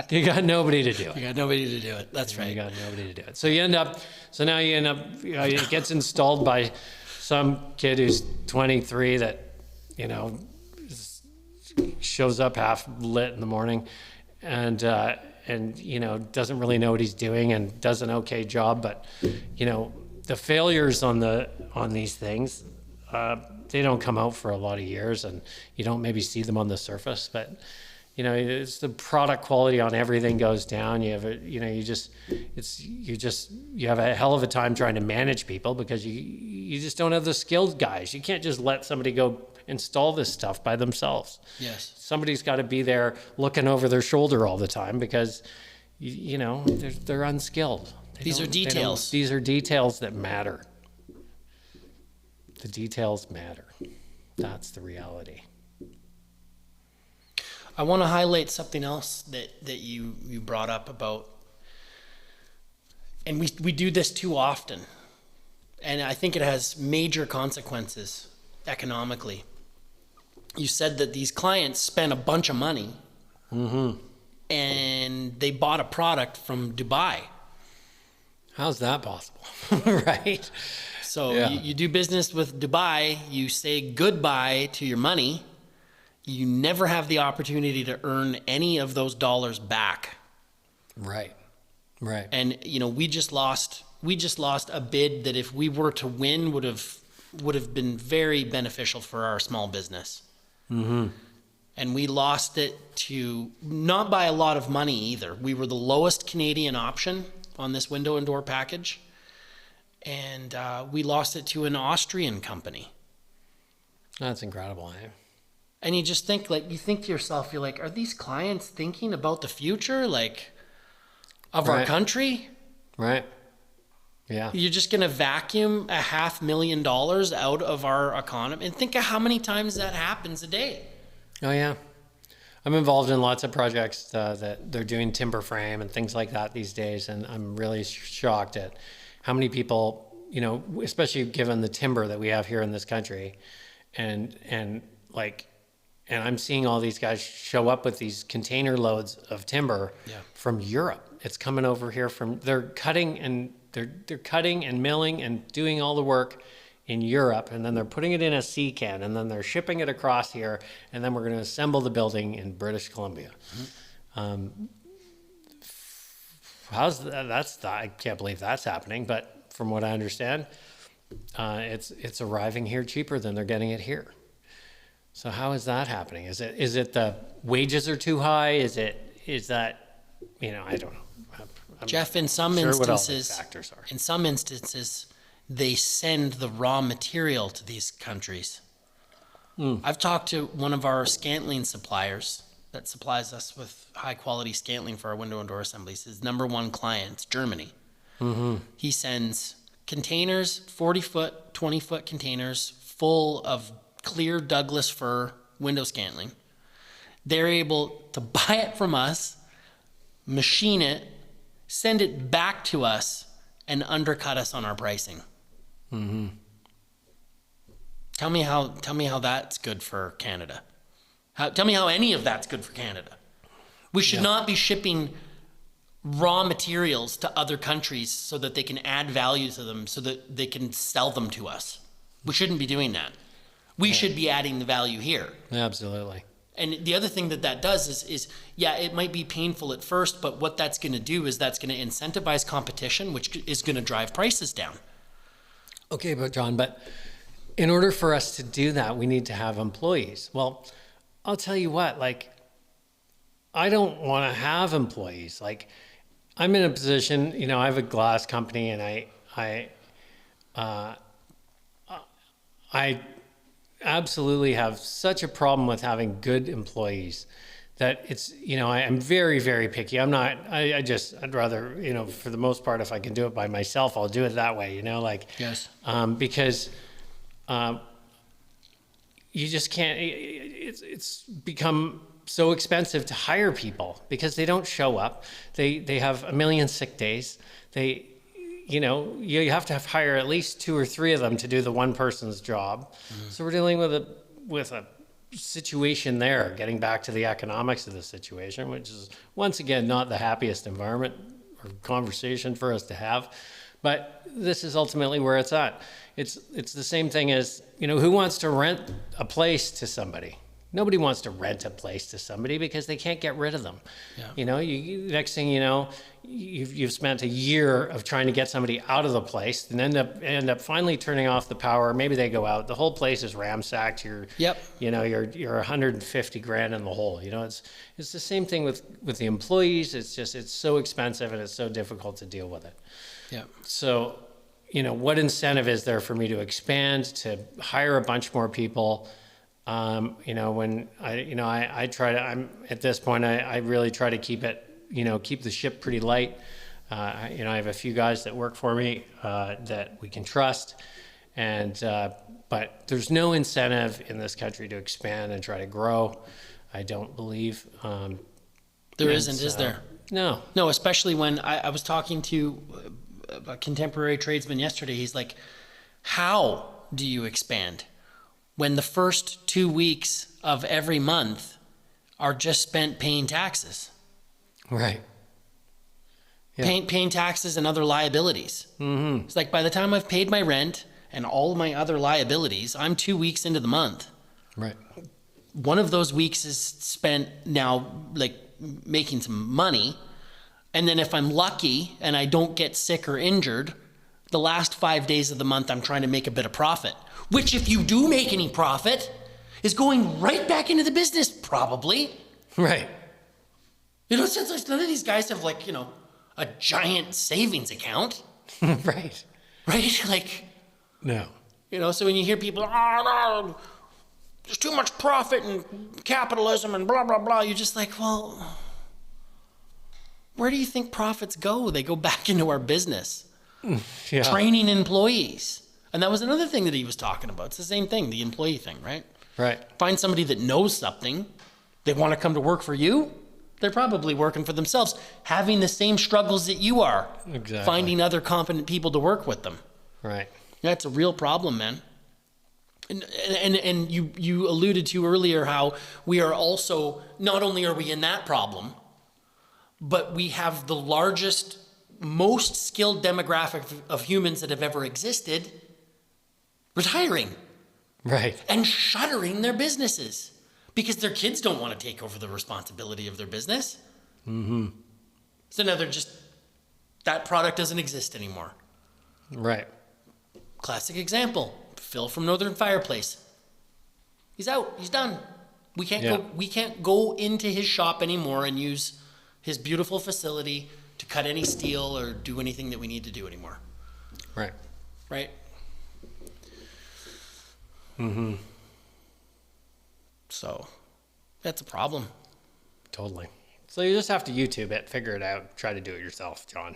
[SPEAKER 3] you got nobody to do it.
[SPEAKER 2] You got nobody to do it. That's right.
[SPEAKER 3] You got nobody to do it. So now you end up, it gets installed by some kid who's 23 that, shows up half lit in the morning and doesn't really know what he's doing and does an okay job. But, the failures on these things, they don't come out for a lot of years and you don't maybe see them on the surface, but it's the product quality on everything goes down. You have you have a hell of a time trying to manage people because you just don't have the skilled guys. You can't just let somebody go install this stuff by themselves.
[SPEAKER 2] Yes.
[SPEAKER 3] Somebody's got to be there looking over their shoulder all the time because they're unskilled.
[SPEAKER 2] These are details.
[SPEAKER 3] These are details that matter. The details matter. That's the reality.
[SPEAKER 2] I want to highlight something else that you brought up about, and we do this too often, and I think it has major consequences economically. You said that these clients spent a bunch of money and they bought a product from Dubai.
[SPEAKER 3] How's that possible? Right?
[SPEAKER 2] So
[SPEAKER 3] Yeah.
[SPEAKER 2] you do business with Dubai, you say goodbye to your money, you never have the opportunity to earn any of those dollars back.
[SPEAKER 3] Right. Right.
[SPEAKER 2] And we just lost a bid that if we were to win would have been very beneficial for our small business.
[SPEAKER 3] Mm-hmm.
[SPEAKER 2] And we lost it to, not by a lot of money either. We were the lowest Canadian option on this window and door package. And we lost it to an Austrian company.
[SPEAKER 3] That's incredible, eh?
[SPEAKER 2] And you just think, you think to yourself, you're like, are these clients thinking about the future, of our country?
[SPEAKER 3] Right. Yeah.
[SPEAKER 2] You're just going to vacuum $500,000 out of our economy. And think of how many times that happens a day.
[SPEAKER 3] Oh, yeah. I'm involved in lots of projects that they're doing timber frame and things like that these days. And I'm really shocked at how many people, especially given the timber that we have here in this country. And I'm seeing all these guys show up with these container loads of timber from Europe. It's coming over here they're cutting and milling and doing all the work in Europe, and then they're putting it in a sea can, and then they're shipping it across here, and then we're going to assemble the building in British Columbia. How's that? I can't believe that's happening, but from what I understand, it's arriving here cheaper than they're getting it here. So how is that happening? Is it the wages are too high? Is that I don't know.
[SPEAKER 2] Jeff, in some instances, they send the raw material to these countries. I've talked to one of our scantling suppliers that supplies us with high quality scantling for our window and door assemblies. His number one client, Germany. Mm-hmm. He sends containers, 40-foot, 20-foot containers full of clear Douglas fir window scantling. They're able to buy it from us, machine it, send it back to us, and undercut us on our pricing. Mm-hmm. Tell me how that's good for Canada. Tell me how any of that's good for Canada. We should not be shipping raw materials to other countries so that they can add value to them, so that they can sell them to us. We shouldn't be doing that. We should be adding the value here.
[SPEAKER 3] Absolutely.
[SPEAKER 2] And the other thing that does is it might be painful at first, but what that's going to do is that's going to incentivize competition, which is going to drive prices down.
[SPEAKER 3] Okay, but in order for us to do that, we need to have employees. Well, I'll tell you what, I don't want to have employees. I'm in a position, I have a glass company, and I absolutely have such a problem with having good employees that it's, I'm very, very picky. I'd rather, for the most part, if I can do it by myself, I'll do it that way,
[SPEAKER 2] Yes.
[SPEAKER 3] Because you just can't, it's become so expensive to hire people because they don't show up. They have a million sick days. You have to hire at least 2 or 3 of them to do the one person's job. So we're dealing with a situation there, getting back to the economics of the situation, which is once again not the happiest environment or conversation for us to have. But this is ultimately where it's at. It's the same thing as, who wants to rent a place to somebody? Nobody wants to rent a place to somebody because they can't get rid of them. Yeah. Next thing you know, you've spent a year of trying to get somebody out of the place and end up finally turning off the power. Maybe they go out. The whole place is ramsacked. You're 150 grand in the hole. It's the same thing with the employees. It's so expensive and it's so difficult to deal with it.
[SPEAKER 2] Yeah. So,
[SPEAKER 3] what incentive is there for me to expand, to hire a bunch more people? When I try to, I'm at this point, I really try to keep the ship pretty light. I have a few guys that work for me, that we can trust. And but there's no incentive in this country to expand and try to grow. I don't believe.
[SPEAKER 2] There isn't, is there?
[SPEAKER 3] No.
[SPEAKER 2] No, especially when I was talking to a contemporary tradesman yesterday. He's like, how do you expand when the first 2 weeks of every month are just spent paying taxes?
[SPEAKER 3] Right. Yeah.
[SPEAKER 2] Paying taxes and other liabilities. Mm-hmm. It's like by the time I've paid my rent and all my other liabilities, I'm 2 weeks into the month.
[SPEAKER 3] Right.
[SPEAKER 2] One of those weeks is spent now like making some money. And then if I'm lucky and I don't get sick or injured, the last 5 days of the month, I'm trying to make a bit of profit, which if you do make any profit is going right back into the business, probably.
[SPEAKER 3] Right.
[SPEAKER 2] You know, since none of these guys have like, you know, a giant savings account.
[SPEAKER 3] Right.
[SPEAKER 2] Right? Like,
[SPEAKER 3] no.
[SPEAKER 2] You know, so when you hear people, oh, no, there's too much profit and capitalism and blah, blah, blah, you're just like, well, where do you think profits go? They go back into our business.
[SPEAKER 3] Yeah.
[SPEAKER 2] Training employees. And that was another thing that he was talking about. It's the same thing, the employee thing, right?
[SPEAKER 3] Right.
[SPEAKER 2] Find somebody that knows something. They want to come to work for you. They're probably working for themselves, having the same struggles that you are.
[SPEAKER 3] Exactly.
[SPEAKER 2] Finding other competent people to work with them.
[SPEAKER 3] Right.
[SPEAKER 2] That's a real problem, man. And you alluded to earlier how we are also, not only are we in that problem, but we have the largest, most skilled demographic of humans that have ever existed retiring.
[SPEAKER 3] Right.
[SPEAKER 2] And shuttering their businesses because their kids don't want to take over the responsibility of their business. Mm-hmm. So now they're just, that product doesn't exist anymore.
[SPEAKER 3] Right.
[SPEAKER 2] Classic example, Phil from Northern Fireplace. He's out, he's done. We can't go into his shop anymore and use his beautiful facility to cut any steel or do anything that we need to do anymore.
[SPEAKER 3] Right.
[SPEAKER 2] Right?
[SPEAKER 3] Mm-hmm.
[SPEAKER 2] So that's a problem.
[SPEAKER 3] Totally. So you just have to YouTube it, figure it out, try to do it yourself, John.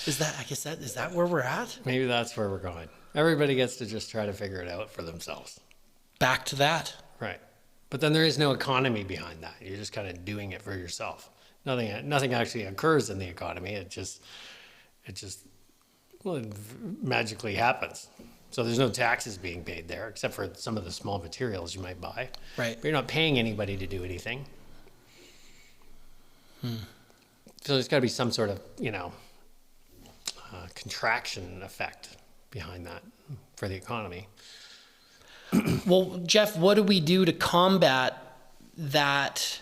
[SPEAKER 2] Is that where we're at?
[SPEAKER 3] Maybe that's where we're going. Everybody gets to just try to figure it out for themselves.
[SPEAKER 2] Back to that.
[SPEAKER 3] Right. But then there is no economy behind that. You're just kind of doing it for yourself. Nothing actually occurs in the economy. It just magically happens. So there's no taxes being paid there, except for some of the small materials you might buy.
[SPEAKER 2] Right.
[SPEAKER 3] But you're not paying anybody to do anything. So there's got to be some sort of, contraction effect behind that for the economy.
[SPEAKER 2] Well, Geoff, what do we do to combat that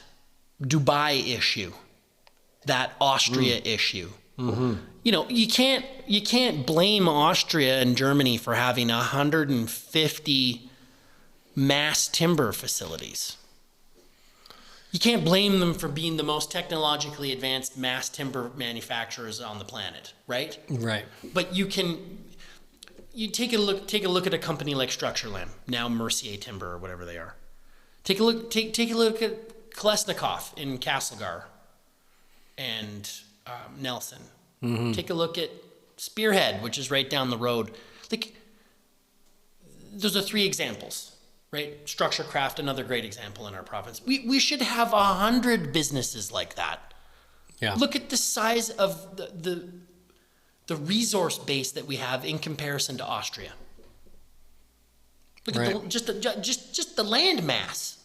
[SPEAKER 2] Dubai issue, that Austria issue? Mm-hmm. You can't blame Austria and Germany for having 150 mass timber facilities. You can't blame them for being the most technologically advanced mass timber manufacturers on the planet, right?
[SPEAKER 3] Right.
[SPEAKER 2] But you take a look at a company like Structureland, now Mercier Timber or whatever they are. Take a look at Kolesnikov in Castlegar and Nelson. Mm-hmm. Take a look at Spearhead, which is right down the road. Like, those are three examples, right? Structurecraft, another great example in our province. We should have 100 businesses like that.
[SPEAKER 3] Yeah.
[SPEAKER 2] Look at the size of the resource base that we have in comparison to Austria. Look at just the land mass.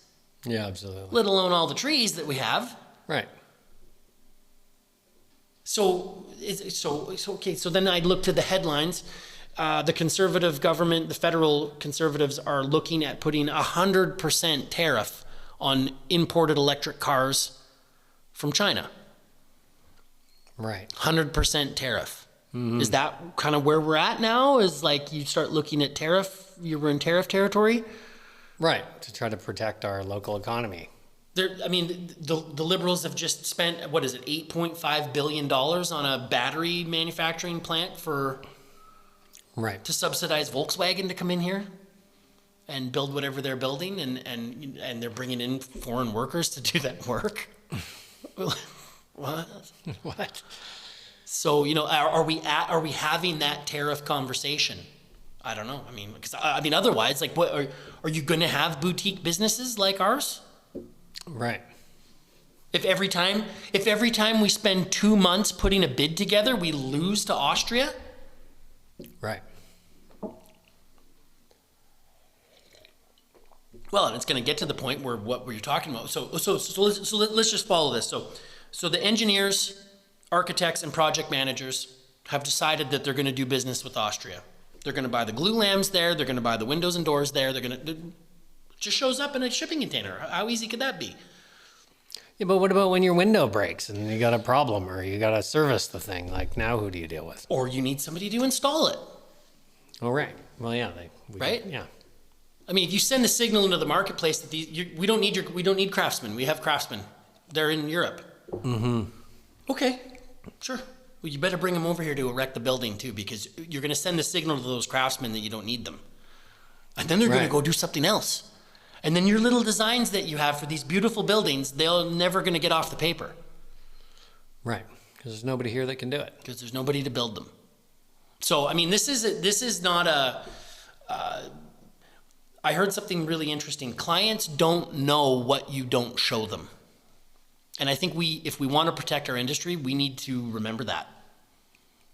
[SPEAKER 3] Yeah, absolutely.
[SPEAKER 2] Let alone all the trees that we have.
[SPEAKER 3] Right.
[SPEAKER 2] So then I'd look to the headlines. The conservative government, the federal conservatives, are looking at putting 100% tariff on imported electric cars from China.
[SPEAKER 3] Right.
[SPEAKER 2] 100% tariff. Mm-hmm. Is that kind of where we're at now? Is like you start looking at tariff, you're in tariff territory?
[SPEAKER 3] Right, to try to protect our local economy.
[SPEAKER 2] The Liberals have just spent, $8.5 billion on a battery manufacturing plant to subsidize Volkswagen to come in here and build whatever they're building, and they're bringing in foreign workers to do that work. What?
[SPEAKER 3] What?
[SPEAKER 2] So, are we having that tariff conversation? I don't know. I mean, otherwise, like, what are you going to have boutique businesses like ours?
[SPEAKER 3] Right.
[SPEAKER 2] If every time we spend 2 months putting a bid together, we lose to Austria?
[SPEAKER 3] Right.
[SPEAKER 2] Well, and it's going to get to the point where what were you talking about? So let's just follow this. So the engineers, architects, and project managers have decided that they're going to do business with Austria. They're going to buy the glue lambs there. They're going to buy the windows and doors there. It just shows up in a shipping container. How easy could that be?
[SPEAKER 3] Yeah, but what about when your window breaks and you got a problem or you got to service the thing? Like, now who do you deal with?
[SPEAKER 2] Or you need somebody to install it.
[SPEAKER 3] Oh, right. Well, yeah.
[SPEAKER 2] Right?
[SPEAKER 3] Yeah.
[SPEAKER 2] I mean, if you send a signal into the marketplace that we don't need craftsmen. We have craftsmen. They're in Europe.
[SPEAKER 3] Mm-hmm.
[SPEAKER 2] Okay, sure. Well, you better bring them over here to erect the building too, because you're going to send a signal to those craftsmen that you don't need them. And then they're going to go do something else. And then your little designs that you have for these beautiful buildings, they're never going to get off the paper.
[SPEAKER 3] Right, because there's nobody here that can do it.
[SPEAKER 2] Because there's nobody to build them. So, I mean, this is not I heard something really interesting. Clients don't know what you don't show them. And I think if we want to protect our industry, we need to remember that.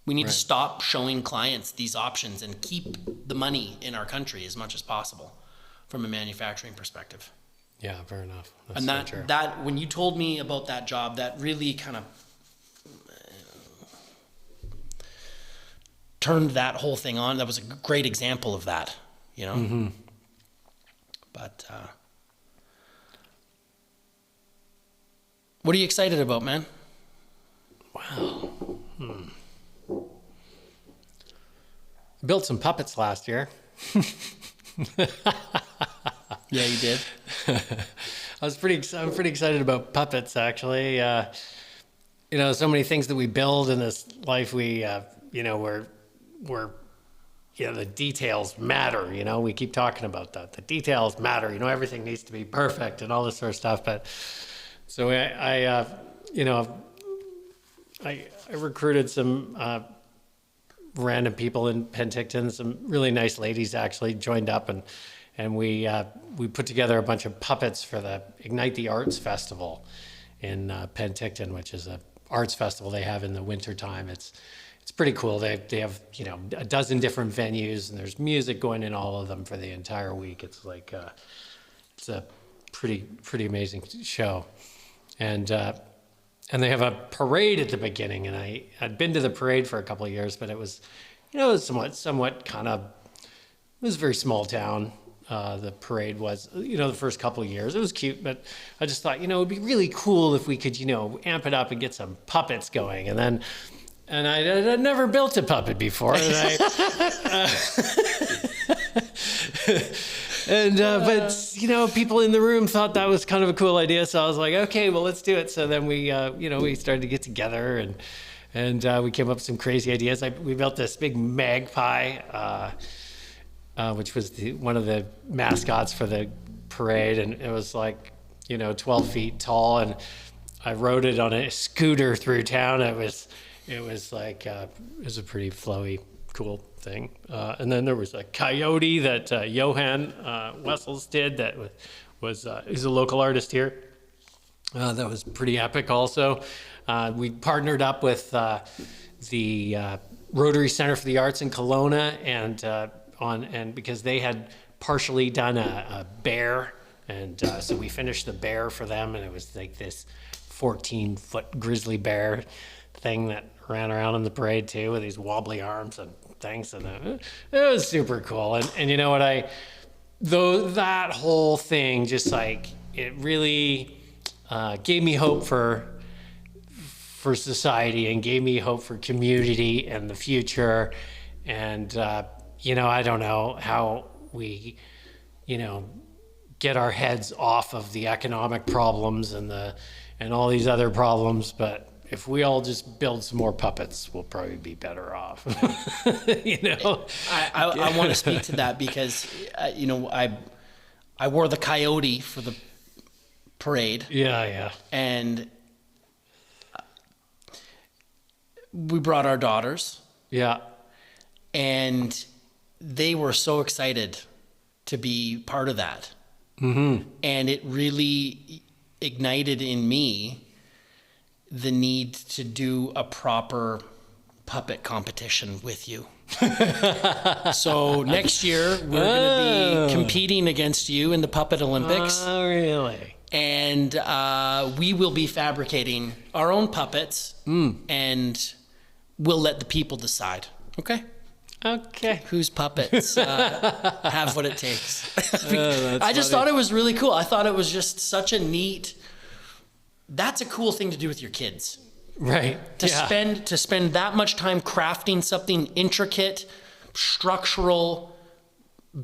[SPEAKER 2] We need to stop showing clients these options and keep the money in our country as much as possible from a manufacturing perspective.
[SPEAKER 3] Yeah, fair enough. That's
[SPEAKER 2] And
[SPEAKER 3] so true.
[SPEAKER 2] that when you told me about that job, that really kind of turned that whole thing on. That was a great example of that,
[SPEAKER 3] Mm-hmm.
[SPEAKER 2] But what are you excited about, man?
[SPEAKER 3] Wow. I built some puppets last year.
[SPEAKER 2] Yeah, you did.
[SPEAKER 3] I'm pretty excited about puppets, actually. So many things that we build in this life, we're the details matter, we keep talking about that. The details matter, everything needs to be perfect and all this sort of stuff. But so I recruited some random people in Penticton, some really nice ladies actually joined up, and we put together a bunch of puppets for the Ignite the Arts Festival in Penticton, which is a arts festival they have in the wintertime. It's pretty cool. They have a dozen different venues, and there's music going in all of them for the entire week. It's like it's a pretty amazing show, and they have a parade at the beginning. And I'd been to the parade for a couple of years, but it was somewhat kind of, it was a very small town. The parade was, the first couple of years. It was cute, but I just thought, it would be really cool if we could, amp it up and get some puppets going. And I'd never built a puppet before. And but people in the room thought that was kind of a cool idea. So I was like, okay, well, let's do it. So then we started to get together and we came up with some crazy ideas. We built this big magpie, which was one of the mascots for the parade. And it was like, 12 feet tall. And I rode it on a scooter through town. It was like, it was a pretty flowy, cool thing. And then there was a coyote that Johan Wessels did that he's a local artist here. That was pretty epic also. We partnered up with the Rotary Center for the Arts in Kelowna and because they had partially done a bear. And so we finished the bear for them, and it was like this 14-foot grizzly bear thing that ran around in the parade too with these wobbly arms and things, and it was super cool. And you know what, that whole thing just like it really gave me hope for society and gave me hope for community and the future. And I don't know how we get our heads off of the economic problems and all these other problems, but if we all just build some more puppets, we'll probably be better off.
[SPEAKER 2] I want to speak to that because, I wore the coyote for the parade.
[SPEAKER 3] Yeah.
[SPEAKER 2] And we brought our daughters,
[SPEAKER 3] Yeah.
[SPEAKER 2] and they were so excited to be part of that. Mm-hmm. And it really ignited in me the need to do a proper puppet competition with you. So next year we're going to be competing against you in the Puppet Olympics.
[SPEAKER 3] Oh, really?
[SPEAKER 2] And we will be fabricating our own puppets, and we'll let the people decide. Okay?
[SPEAKER 3] Okay.
[SPEAKER 2] Whose puppets have what it takes. I just
[SPEAKER 3] funny.
[SPEAKER 2] thought it was really cool. I thought it was just such a neat... That's a cool thing to do with your kids.
[SPEAKER 3] Right.
[SPEAKER 2] To spend that much time crafting something intricate, structural,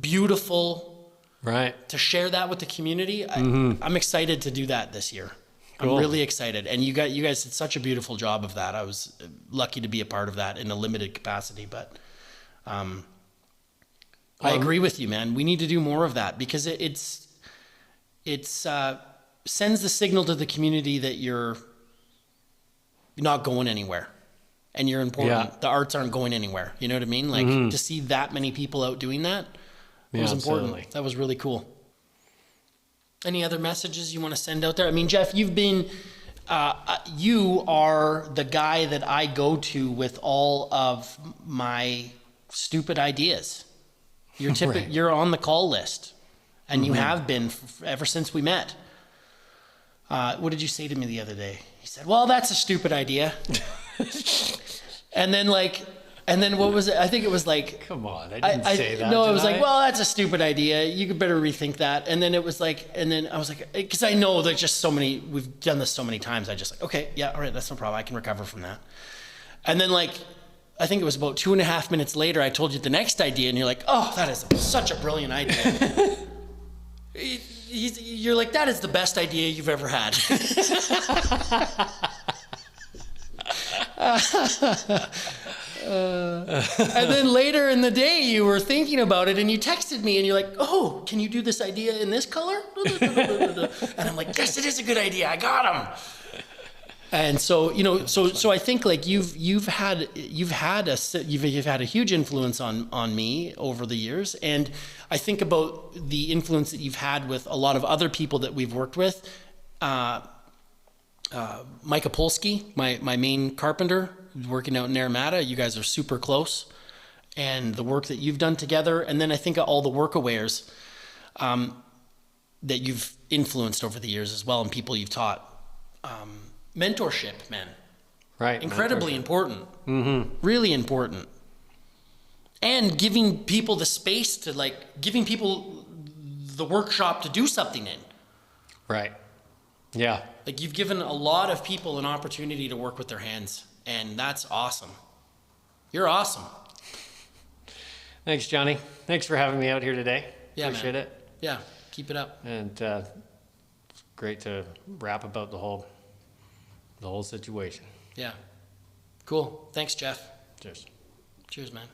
[SPEAKER 2] beautiful,
[SPEAKER 3] Right.
[SPEAKER 2] to share that with the community. I'm excited to do that this year.
[SPEAKER 3] Cool.
[SPEAKER 2] I'm really excited. And you guys did such a beautiful job of that. I was lucky to be a part of that in a limited capacity, but I agree with you, man. We need to do more of that because it's sends the signal to the community that you're not going anywhere and you're important.
[SPEAKER 3] Yeah.
[SPEAKER 2] The arts aren't going anywhere. You know what I mean? Like to see that many people out doing that was important.
[SPEAKER 3] Absolutely.
[SPEAKER 2] That was really cool. Any other messages you want to send out there? I mean, Geoff, you've been, you are the guy that I go to with all of my stupid ideas. You're
[SPEAKER 3] Right.
[SPEAKER 2] You're on the call list, and you have been ever since we met. What did you say to me the other day? He said, "Well, that's a stupid idea." And then what was it? I think it was like,
[SPEAKER 3] Come on. I didn't say that.
[SPEAKER 2] no, it
[SPEAKER 3] did
[SPEAKER 2] was
[SPEAKER 3] I?
[SPEAKER 2] like, well, that's a stupid idea. You could better rethink that. And then it was like, and then I was like, because I know there's just so many, we've done this so many times. I just like, okay, yeah, all right, that's no problem. I can recover from that. And then I think it was about 2.5 minutes later, I told you the next idea, and you're like, oh, that is such a brilliant idea. You're like, that is the best idea you've ever had. And then later in the day, you were thinking about it, and you texted me, and you're like, "Oh, can you do this idea in this color?" And I'm like, "Yes, it is a good idea. I got him." And so so I think like you've had a huge influence on me over the years, and I think about the influence that you've had with a lot of other people that we've worked with. Mike Apolsky, my main carpenter, working out in Naramata. You guys are super close, and the work that you've done together, and then I think all the workawares that you've influenced over the years as well, and people you've taught. Mentorship, man.
[SPEAKER 3] Right.
[SPEAKER 2] Incredibly important. Really important. And giving people the space to giving people the workshop to do something in.
[SPEAKER 3] Right. Yeah.
[SPEAKER 2] Like you've given a lot of people an opportunity to work with their hands, and that's awesome. You're awesome.
[SPEAKER 3] Thanks, Johnny. Thanks for having me out here today.
[SPEAKER 2] Yeah,
[SPEAKER 3] Appreciate
[SPEAKER 2] man.
[SPEAKER 3] it.
[SPEAKER 2] Yeah, keep it up.
[SPEAKER 3] And it's great to rap about the whole situation.
[SPEAKER 2] Yeah. Cool. Thanks, Geoff.
[SPEAKER 3] Cheers.
[SPEAKER 2] Cheers, man.